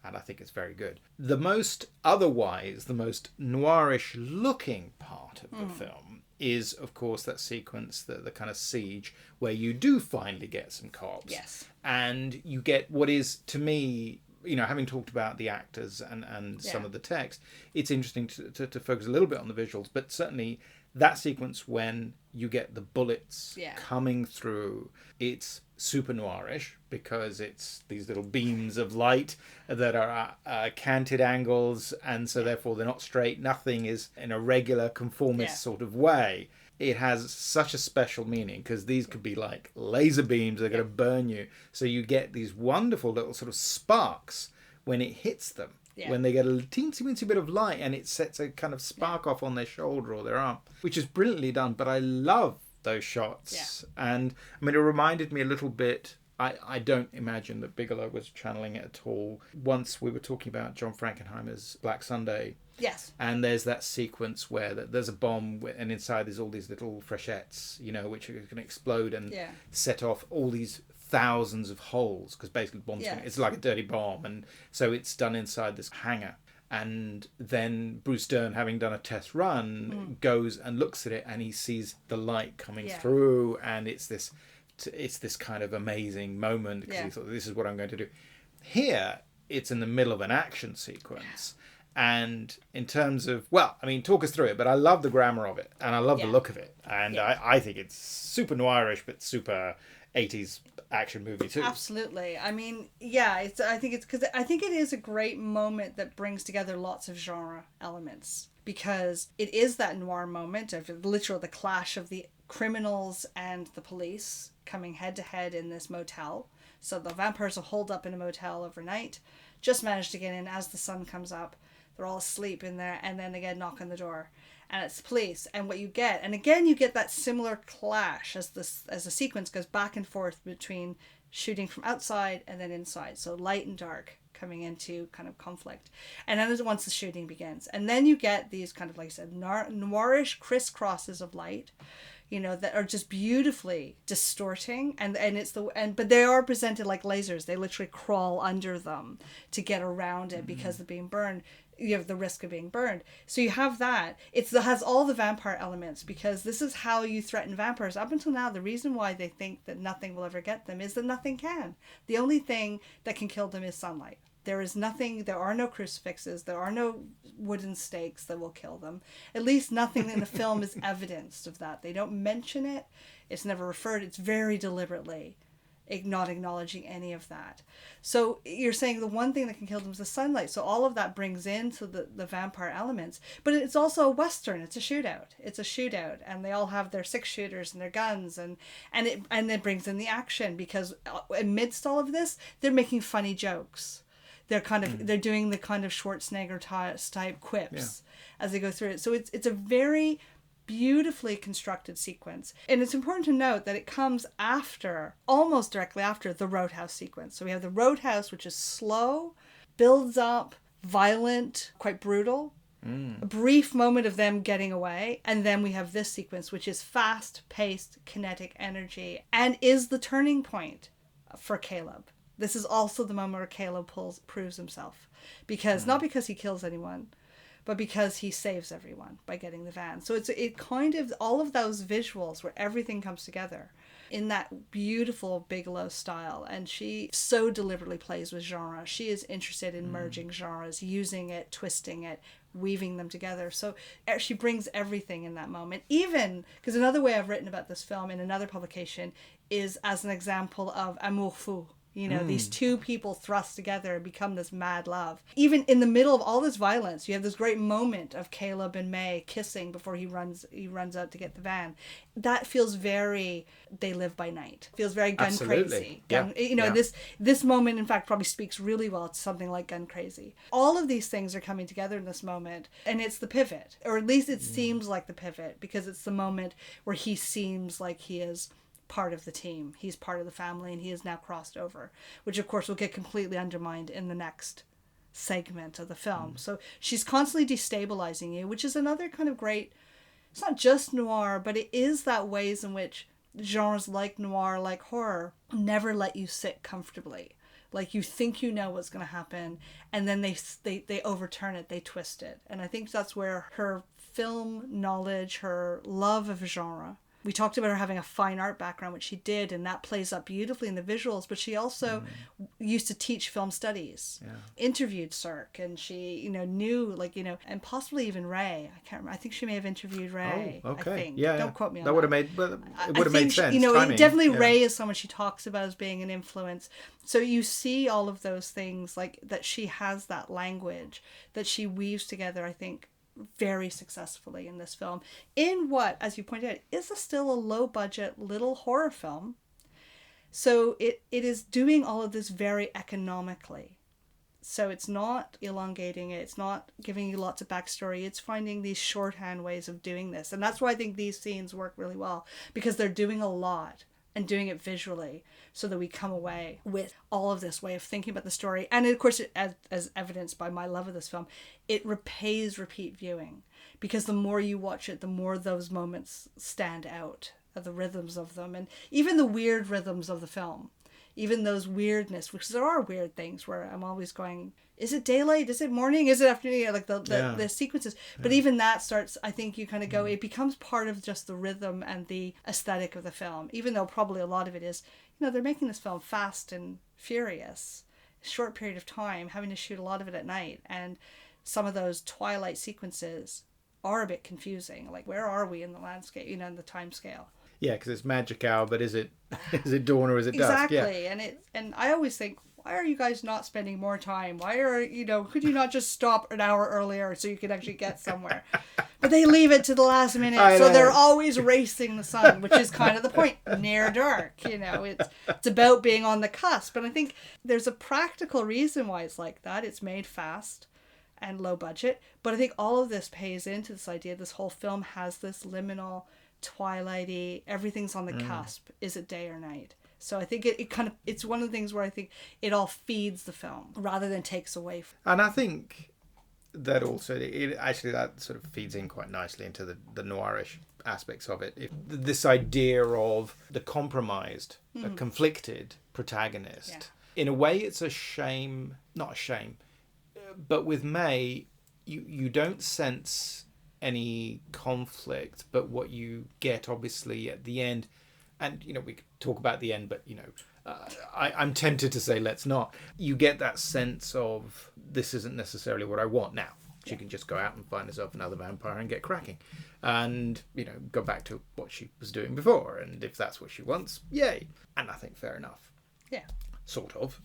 And I think it's very good. The most noirish looking part of the film is, of course, that sequence, the kind of siege, where you do finally get some cops. Yes. And you get what is, to me, you know, having talked about the actors and some of the text, it's interesting to focus a little bit on the visuals, but certainly that sequence when you get the bullets coming through, it's super noirish because it's these little beams of light that are canted angles, and so therefore they're not straight. Nothing is in a regular conformist sort of way. It has such a special meaning because these could be like laser beams that are going to burn you. So you get these wonderful little sort of sparks when it hits them. Yeah. When they get a teensy bit of light and it sets a kind of spark off on their shoulder or their arm, which is brilliantly done. But I love those shots. Yeah. And I mean, it reminded me a little bit, I don't imagine that Bigelow was channeling it at all. Once we were talking about John Frankenheimer's Black Sunday. Yes. And there's that sequence where there's a bomb and inside there's all these little freshettes, you know, which are going to explode and set off all these thousands of holes, because basically it's like a dirty bomb, and so it's done inside this hangar. And then Bruce Dern, having done a test run, goes and looks at it and he sees the light coming through, and it's this kind of amazing moment because he thought, this is what I'm going to do. Here it's in the middle of an action sequence, and in terms of, well, I mean, talk us through it, but I love the grammar of it and I love the look of it, and I think it's super noirish but super 80s action movie too. Absolutely. I mean, I think it is a great moment that brings together lots of genre elements, because it is that noir moment of literally the clash of the criminals and the police coming head to head in this motel. So the vampires are holed up in a motel overnight, just manage to get in as the sun comes up. They're all asleep in there, and then they get a knock on the door. and it's police. And what you get, and again you get that similar clash as the sequence goes back and forth between shooting from outside and then inside, so light and dark coming into kind of conflict. And then once the shooting begins, and then you get these kind of, like I said, noirish crisscrosses of light, you know, that are just beautifully distorting, and but they are presented like lasers. They literally crawl under them to get around it because they're being burned. You have the risk of being burned. So you have that. It has all the vampire elements, because this is how you threaten vampires. Up until now, the reason why they think that nothing will ever get them is that nothing can. The only thing that can kill them is sunlight. There is nothing, there are no crucifixes, there are no wooden stakes that will kill them. At least nothing in the film is evidence of that. They don't mention it. It's never referred. It's very deliberately not acknowledging any of that. So you're saying the one thing that can kill them is the sunlight. So all of that brings into the vampire elements. But it's also a Western. It's a shootout. It's a shootout. And they all have their 6-shooters and their guns. And it brings in the action, because amidst all of this, they're making funny jokes. They're they're doing the kind of Schwarzenegger type quips as they go through it. So it's a very beautifully constructed sequence. And it's important to note that it comes after, almost directly after, the Roadhouse sequence. So we have the Roadhouse, which is slow, builds up, violent, quite brutal. A brief moment of them getting away. And then we have this sequence, which is fast-paced, kinetic energy, and is the turning point for Caleb. This is also the moment where Caleb proves himself, because not because he kills anyone, but because he saves everyone by getting the van. So it kind of, all of those visuals where everything comes together in that beautiful Bigelow style. And she so deliberately plays with genre. She is interested in merging genres, using it, twisting it, weaving them together. So she brings everything in that moment. Even, because another way I've written about this film in another publication is as an example of amour fou. You know, these two people thrust together and become this mad love. Even in the middle of all this violence, you have this great moment of Caleb and May kissing before he runs out to get the van. That feels very They Live by Night. Feels very Gun Crazy. This moment, in fact, probably speaks really well to something like Gun Crazy. All of these things are coming together in this moment, and it's the pivot, or at least it seems like the pivot, because it's the moment where he seems like he is part of the team. He's part of the family, and he is now crossed over, which of course will get completely undermined in the next segment of the film. So she's constantly destabilizing you, which is another kind of great, it's not just noir, but it is that ways in which genres like noir, like horror, never let you sit comfortably. Like, you think you know what's going to happen, and then they overturn it, they twist it. And I think that's where her film knowledge, her love of genre, we talked about her having a fine art background, which she did, and that plays up beautifully in the visuals. But she also used to teach film studies, interviewed Cirque, and she, knew, and possibly even Ray. I can't remember. I think she may have interviewed Ray. Oh, okay. I think. Yeah, don't quote me on that. Would have made sense. Timing. Definitely Ray is someone she talks about as being an influence. So you see all of those things, like that she has that language that she weaves together, I think, very successfully in this film, in what, as you pointed out, is still a low budget little horror film. So it is doing all of this very economically. So it's not elongating it, it's not giving you lots of backstory, it's finding these shorthand ways of doing this. And that's why I think these scenes work really well, because they're doing a lot and doing it visually, so that we come away with all of this way of thinking about the story. And of course, as evidenced by my love of this film, it repays repeat viewing, because the more you watch it, the more those moments stand out, the rhythms of them, and even the weird rhythms of the film, even those weirdness, because there are weird things where I'm always going, is it daylight? Is it morning? Is it afternoon? Like the sequences. But even that starts, I think you kind of go, it becomes part of just the rhythm and the aesthetic of the film, even though probably a lot of it is, they're making this film fast and furious, short period of time, having to shoot a lot of it at night. And some of those twilight sequences are a bit confusing. Like, where are we in the landscape, in the time scale? Yeah, because it's magic hour, but is it dawn or is it dusk? Exactly. Yeah. And I always think, why are you guys not spending more time? Why are, could you not just stop an hour earlier so you could actually get somewhere? But they leave it to the last minute, so they're always racing the sun, which is kind of the point. Near dark, it's about being on the cusp. And I think there's a practical reason why it's like that. It's made fast, and low budget. But I think all of this pays into this idea. This whole film has this liminal, twilighty, everything's on the cusp. Is it day or night? So I think it kind of, it's one of the things where I think it all feeds the film rather than takes away from it. And I think that also, that sort of feeds in quite nicely into the noirish aspects of it. This idea of the compromised, a conflicted protagonist. Yeah. In a way, it's a shame, not a shame, but with May, you don't sense any conflict, but what you get, obviously, at the end, and, we could talk about the end, but, I'm tempted to say let's not. You get that sense of, this isn't necessarily what I want now. She can just go out and find herself another vampire and get cracking. And, go back to what she was doing before. And if that's what she wants, yay. And I think fair enough. Yeah. Sort of.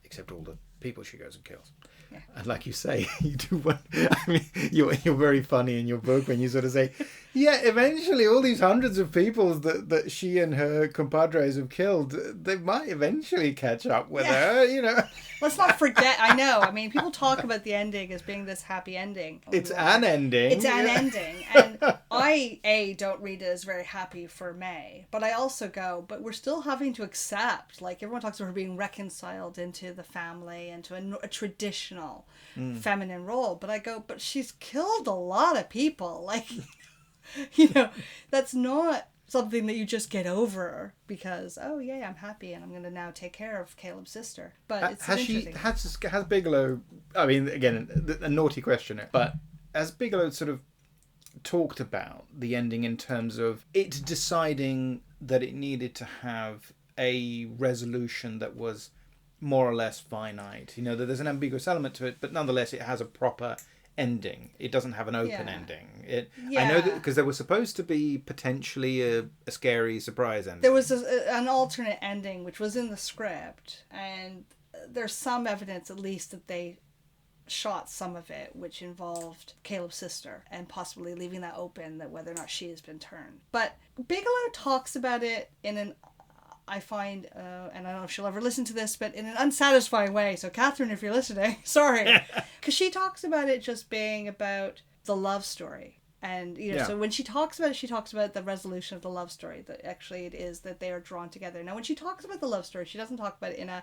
Except all the people she goes and kills. Yeah. And like you say, you do one. I mean, you're very funny in your book when you sort of say, yeah, eventually all these hundreds of people that she and her compadres have killed, they might eventually catch up with her, Let's not forget, I know, I mean, people talk about the ending as being this happy ending. It's an ending. It's an ending. And I, don't read it as very happy for May, but I also go, but we're still having to accept, like, everyone talks about her being reconciled into the family and to a traditional feminine role, but I go, but she's killed a lot of people, like, that's not something that you just get over because, oh yeah, I'm happy and I'm going to now take care of Caleb's sister. But it's has Bigelow, I mean, again, a naughty question, but has Bigelow sort of talked about the ending in terms of it deciding that it needed to have a resolution that was more or less finite, that there's an ambiguous element to it, but nonetheless it has a proper ending. It doesn't have an open ending. I know that because there was supposed to be potentially a scary surprise ending. There was an alternate ending which was in the script, and there's some evidence at least that they shot some of it which involved Caleb's sister and possibly leaving that open, that whether or not she has been turned. But Bigelow talks about it in an, I find, and I don't know if she'll ever listen to this, but in an unsatisfying way. So Kathryn, if you're listening, sorry. Because she talks about it just being about the love story. And, so when she talks about it, she talks about the resolution of the love story. That actually it is that they are drawn together. Now, when she talks about the love story, she doesn't talk about it in a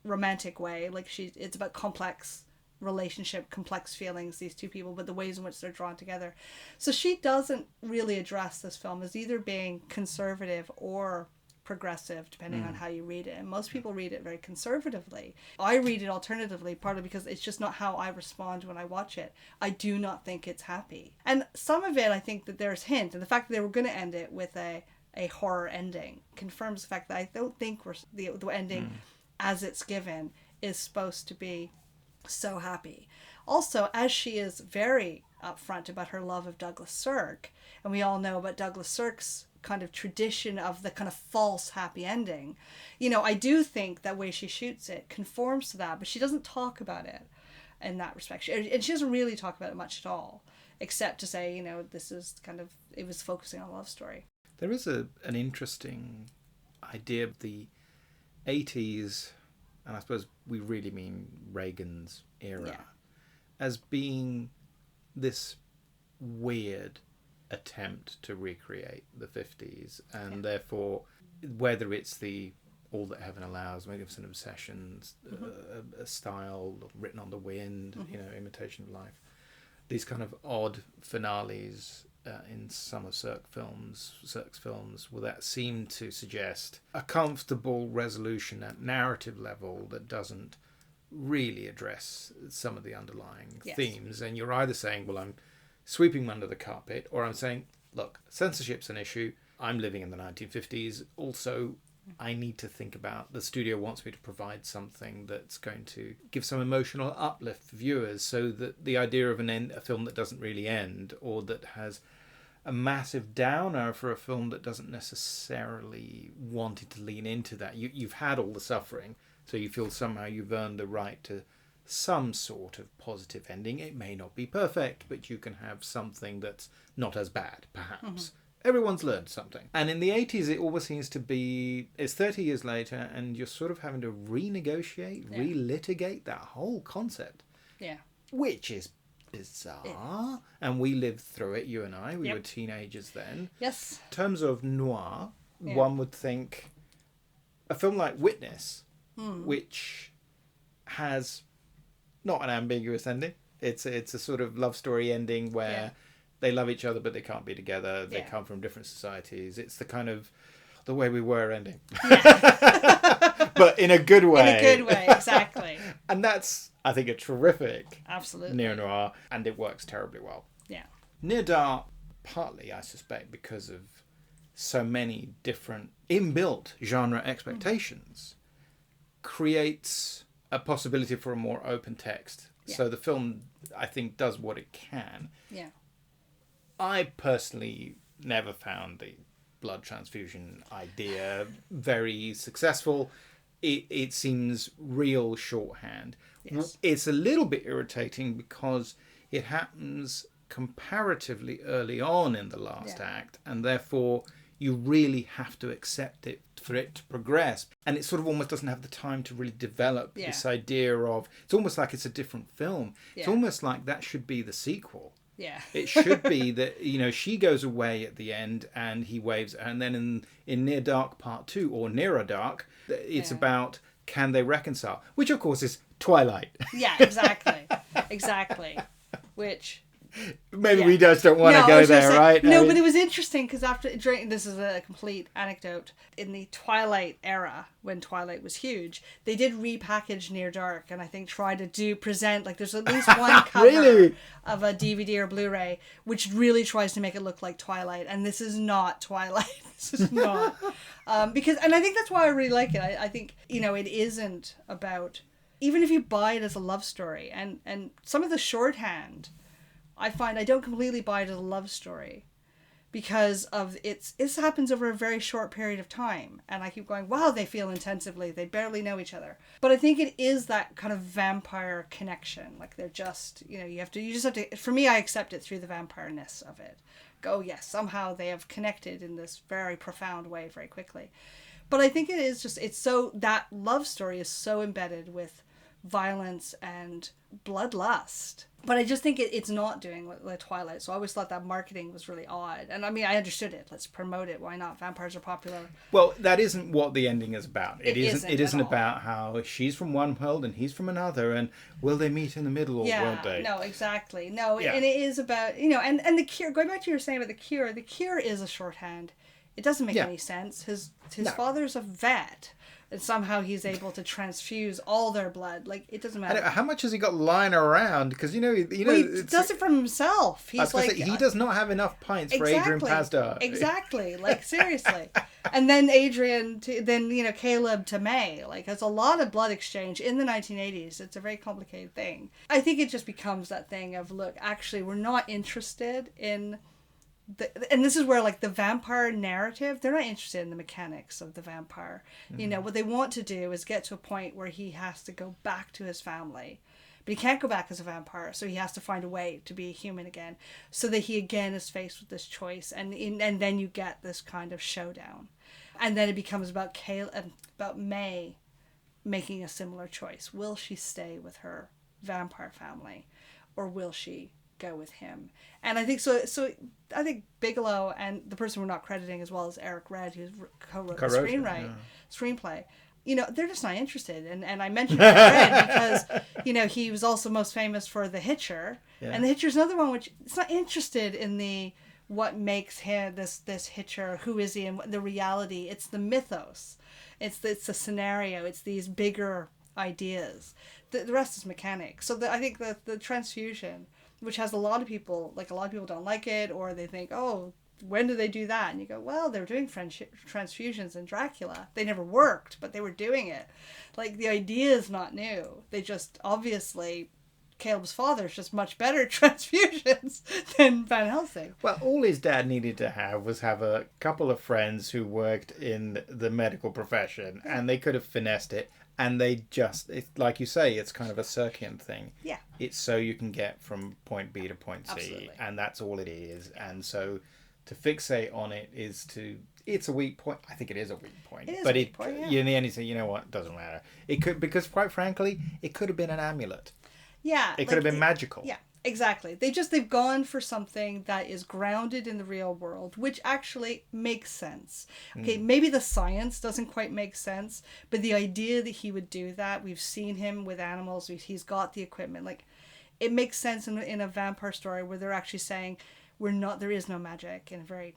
romantic way. Like, it's about complex relationship, complex feelings, these two people, but the ways in which they're drawn together. So she doesn't really address this film as either being conservative or progressive, depending on how you read it. And most people read it very conservatively. I read it alternatively, partly because it's just not how I respond when I watch it. I do not think it's happy. And some of it, I think that there's hint, and the fact that they were going to end it with a horror ending confirms the fact that I don't think the ending as it's given is supposed to be so happy. Also, as she is very upfront about her love of Douglas Sirk, and we all know about Douglas Sirk's kind of tradition of the kind of false happy ending, I do think that way she shoots it conforms to that, but she doesn't talk about it in that respect. And she doesn't really talk about it much at all, except to say, this is kind of, it was focusing on a love story. There is an interesting idea of the 80s, and I suppose we really mean Reagan's era, as being this weird attempt to recreate the 50s, and therefore whether it's the All That Heaven Allows, Magnificent Obsessions, a style Written on the Wind, Imitation of Life, these kind of odd finales in some of Sirk's films, well, that seem to suggest a comfortable resolution at narrative level that doesn't really address some of the underlying themes. And you're either saying, well, I'm sweeping them under the carpet, or I'm saying, look, censorship's an issue. I'm living in the 1950s. Also, I need to think about, the studio wants me to provide something that's going to give some emotional uplift for viewers, so that the idea of a film that doesn't really end, or that has a massive downer for a film that doesn't necessarily want it to lean into that. You've had all the suffering, so you feel somehow you've earned the right to some sort of positive ending. It may not be perfect, but you can have something that's not as bad, perhaps. Everyone's learned something. And in the 80s, it always seems to be, it's 30 years later, and you're sort of having to renegotiate, relitigate that whole concept. Yeah. which is bizarre. And we lived through it, you and I. We Yep. were teenagers then. Yes. In terms of noir, Yeah. one would think a film like Witness, which has not an ambiguous ending. It's a sort of love story ending where they love each other but they can't be together. They come from different societies. It's the kind of the way we were ending. But in a good way. In a good way, exactly. And that's, I think, a terrific Absolutely. neo-noir, and it works terribly well. Yeah. Near Dark, partly, I suspect, because of so many different inbuilt genre expectations, creates a possibility for a more open text. Yeah. So the film, I think, does what it can. Yeah. I personally never found the blood transfusion idea very successful. It seems real shorthand. Yes. It's a little bit irritating because it happens comparatively early on in the last act, and therefore you really have to accept it for it to progress. And it sort of almost doesn't have the time to really develop this idea of, it's almost like it's a different film. It's almost like that should be the sequel. Yeah. It should be that, you know, she goes away at the end and he waves at her. And then in Near Dark Part 2, or Nearer Dark, it's about, can they reconcile? Which, of course, is Twilight. Yeah, exactly. Exactly. Which... Maybe we just don't want to go there, right? No, but it was interesting because this is a complete anecdote. In the Twilight era, when Twilight was huge, they did repackage Near Dark, and I think try to present, like, there's at least one cover Really? of a DVD or Blu-ray which really tries to make it look like Twilight, and this is not Twilight. This is not because, and I think that's why I really like it. I think, you know, it isn't about, even if you buy it as a love story, and some of the shorthand, I find I don't completely buy it as a love story because of this happens over a very short period of time. And I keep going, wow, they feel intensively. They barely know each other. But I think it is that kind of vampire connection. Like they're just, you know, you just have to, for me, I accept it through the vampire-ness of it. Go, yes, somehow they have connected in this very profound way very quickly. But I think it is just, that love story is so embedded with violence and bloodlust. But I just think it's not doing what Twilight. So I always thought that marketing was really odd. And I mean, I understood it. Let's promote it. Why not? Vampires are popular. Well, that isn't what the ending is about. It isn't at all. about how she's from one world and he's from another, and will they meet in the middle or won't they? No, exactly. No, and it is about, you know, and the cure, going back to what you were saying about the cure is a shorthand. It doesn't make any sense. His father's a vet. And somehow he's able to transfuse all their blood. Like, it doesn't matter. How much has he got lying around? Because, he does it from himself. He's like... he does not have enough pints for Adrian Pasdar. Exactly. Like, seriously. And then Caleb to May. Like, there's a lot of blood exchange in the 1980s. It's a very complicated thing. I think it just becomes that thing of, look, actually, we're not interested in... and this is where, like, the vampire narrative, they're not interested in the mechanics of the vampire. Mm-hmm. You know, what they want to do is get to a point where he has to go back to his family. But he can't go back as a vampire, so he has to find a way to be a human again. So that he again is faced with this choice. And then you get this kind of showdown. And then it becomes about May making a similar choice. Will she stay with her vampire family? Or will she go with him? And I think so I think Bigelow and the person we're not crediting as well as Eric Red, who co-wrote the screenplay, you know, they're just not interested. And I mentioned Eric Red because, you know, he was also most famous for The Hitcher. Yeah. And The Hitcher's another one which it's not interested in the what makes him this Hitcher, who is he, and the reality. It's the mythos. It's the scenario. It's these bigger ideas. The rest is mechanics. So I think that the transfusion, which has a lot of people don't like it, or they think, oh, when do they do that? And you go, well, they were doing transfusions in Dracula. They never worked, but they were doing it. Like, the idea is not new. They just, obviously, Caleb's father's just much better at transfusions than Van Helsing. Well, all his dad needed to have was a couple of friends who worked in the medical profession, and they could have finessed it. And they just, like you say, it's kind of a Circean thing. Yeah. It's so you can get from point B to point C. Absolutely. And that's all it is. And so to fixate on it it's a weak point. I think it is a weak point. It is but a weak point, yeah. In the end, you say, you know what, it doesn't matter. It could, because quite frankly, it could have been an amulet. Yeah. It could have been magical. Yeah, exactly. They've gone for something that is grounded in the real world, which actually makes sense. Okay, maybe the science doesn't quite make sense, but the idea that he would do that, we've seen him with animals, he's got the equipment, like, it makes sense in a vampire story where they're actually saying there is no magic, in a very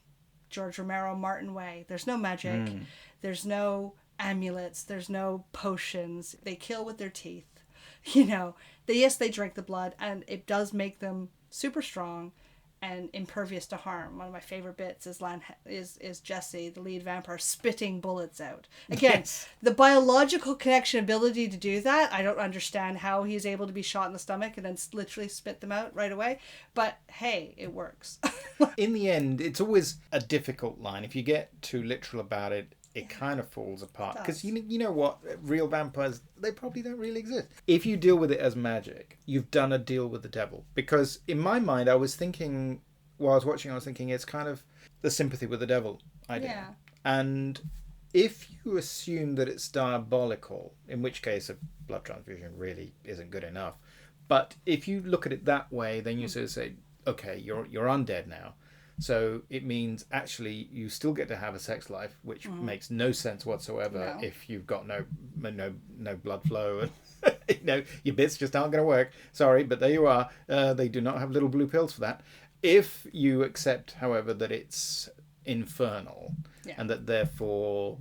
George Romero Martin way. There's no magic. There's no amulets. There's no potions. They kill with their teeth. You know, they drink the blood, and it does make them super strong and impervious to harm. One of my favorite bits is Jesse, the lead vampire, spitting bullets out. Again, yes. The biological connection ability to do that, I don't understand how he's able to be shot in the stomach and then literally spit them out right away. But hey, it works. In the end, it's always a difficult line. If you get too literal about it, it kind of falls apart. Because you know what? Real vampires, they probably don't really exist. If you deal with it as magic, you've done a deal with the devil. Because in my mind, I was thinking, while I was watching, I was thinking it's kind of the sympathy with the devil idea. Yeah. And if you assume that it's diabolical, in which case a blood transfusion really isn't good enough. But if you look at it that way, then you sort of say, okay, you're undead now. So it means actually you still get to have a sex life, which makes no sense whatsoever if you've got no blood flow and your bits just aren't going to work. Sorry, but there you are. They do not have little blue pills for that. If you accept, however, that it's infernal and that therefore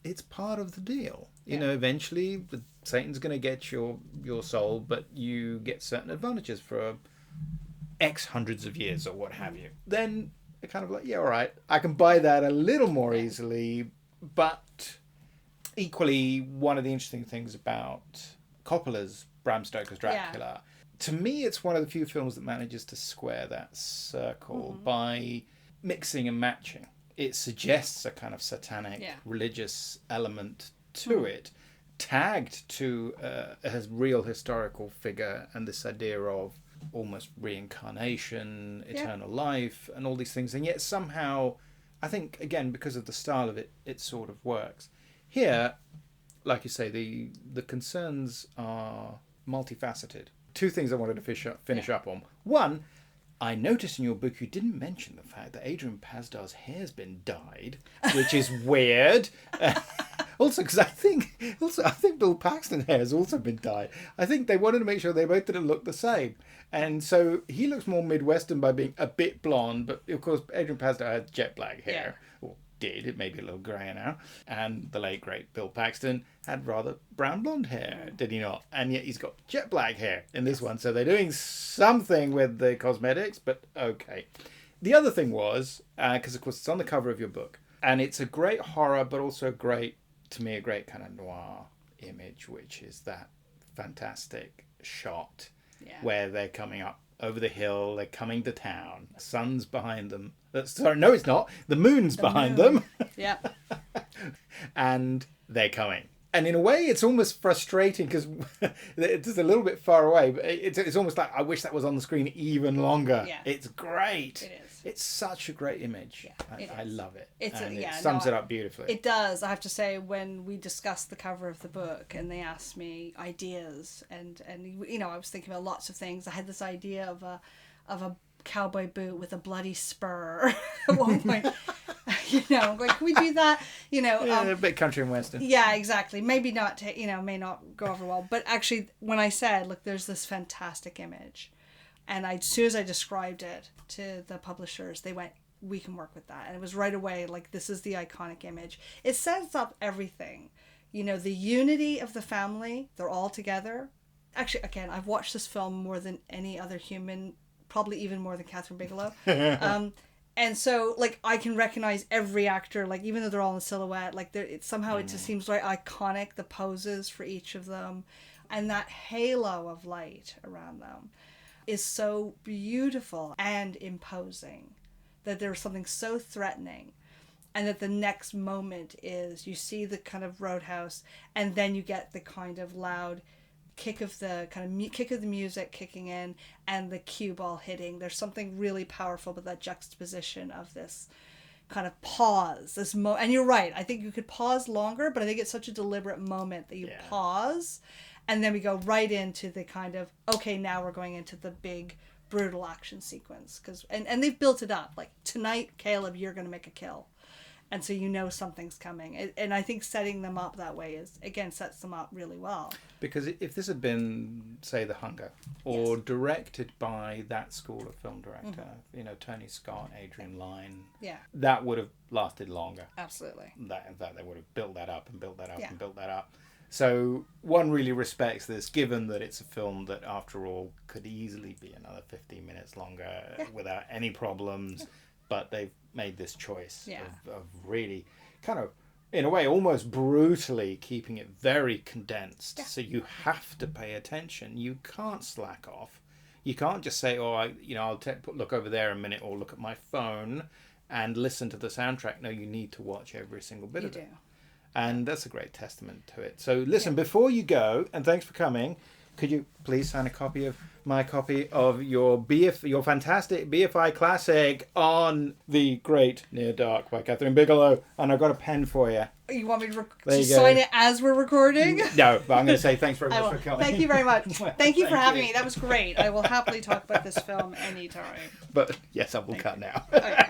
it's part of the deal. You know, eventually Satan's going to get your soul, but you get certain advantages for X hundreds of years or what have you, then they're kind of like, yeah, all right, I can buy that a little more easily. But equally, one of the interesting things about Coppola's Bram Stoker's Dracula, to me, it's one of the few films that manages to square that circle by mixing and matching. It suggests a kind of satanic religious element to it, tagged to a real historical figure and this idea of almost reincarnation, eternal life, and all these things. And yet somehow, I think, again, because of the style of it, it sort of works. Here, like you say, the concerns are multifaceted. Two things I wanted to finish up on. One, I noticed in your book you didn't mention the fact that Adrian Pasdar's hair's been dyed, which is weird. Also, because I think Bill Paxton's hair has also been dyed. I think they wanted to make sure they both didn't look the same. And so he looks more Midwestern by being a bit blonde, but of course Adrian Pasdar had jet black hair. Or did, it may be a little grey now. And the late, great Bill Paxton had rather brown blonde hair, did he not? And yet he's got jet black hair in this one. So they're doing something with the cosmetics, but okay. The other thing was, because of course it's on the cover of your book, and it's a great horror, but also a great kind of noir image, which is that fantastic shot where they're coming up over the hill, they're coming to town, the sun's behind them. Sorry, no, it's not. The moon's behind them. Yeah. And they're coming. And in a way, it's almost frustrating because it's a little bit far away, but it's almost like I wish that was on the screen even longer. Yeah. It's great. It is. It's such a great image. Yeah, I love it. It sums it up beautifully. It does. I have to say, when we discussed the cover of the book and they asked me ideas, and I was thinking about lots of things. I had this idea of a cowboy boot with a bloody spur at one point. Like, can we do that? A bit country and western. Yeah, exactly. Maybe not, may not go over well. But actually, when I said, look, there's this fantastic image, and as soon as I described it to the publishers, they went, we can work with that. And it was right away, like, this is the iconic image. It sets up everything. The unity of the family, they're all together. Actually, again, I've watched this film more than any other human, probably even more than Kathryn Bigelow. And so, like, I can recognize every actor, like, even though they're all in silhouette, like, it just seems very iconic, the poses for each of them. And that halo of light around them is so beautiful and imposing that there's something so threatening. And that the next moment is you see the kind of roadhouse, and then you get the kind of loud kick of the music kicking in and the cue ball hitting. There's something really powerful about that juxtaposition of this kind of pause, and you're right, I think you could pause longer, but I think it's such a deliberate moment that you pause And then we go right into the kind of, okay, now we're going into the big brutal action sequence. And they've built it up. Like, tonight, Caleb, you're going to make a kill. And so you know something's coming. And I think setting them up that way sets them up really well. Because if this had been, say, The Hunger, or directed by that school of film director, Tony Scott, Adrian Lyne, that would have lasted longer. Absolutely. In fact, they would have built that up and built that up and built that up. So one really respects this, given that it's a film that, after all, could easily be another 15 minutes longer without any problems. But they've made this choice of really kind of, in a way, almost brutally keeping it very condensed. So you have to pay attention. You can't slack off. You can't just say, I'll look over there a minute, or look at my phone and listen to the soundtrack. No, you need to watch every single bit of it. And that's a great testament to it. So listen, before you go, and thanks for coming, could you please sign a copy of my copy of your fantastic BFI Classic on the Great Near Dark by Kathryn Bigelow? And I've got a pen for you. You want me to sign it as we're recording? No, but I'm going to say thanks very much for coming. Thank you very much. Thank you for having me. That was great. I will happily talk about this film anytime. But yes, I will cut now. Okay.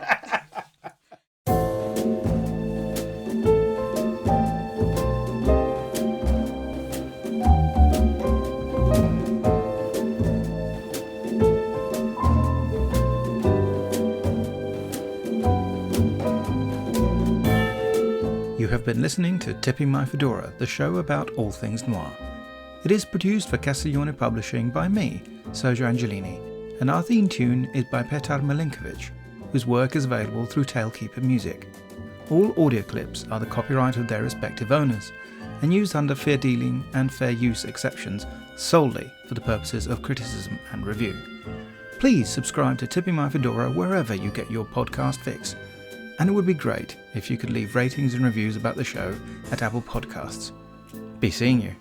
You have been listening to Tipping My Fedora, the show about all things noir. It is produced for Castiglione Publishing by me, Sergio Angelini, and our theme tune is by Petar Milinkovic, whose work is available through Tailkeeper Music. All audio clips are the copyright of their respective owners, and used under fair dealing and fair use exceptions solely for the purposes of criticism and review. Please subscribe to Tipping My Fedora wherever you get your podcast fix. And it would be great if you could leave ratings and reviews about the show at Apple Podcasts. Be seeing you.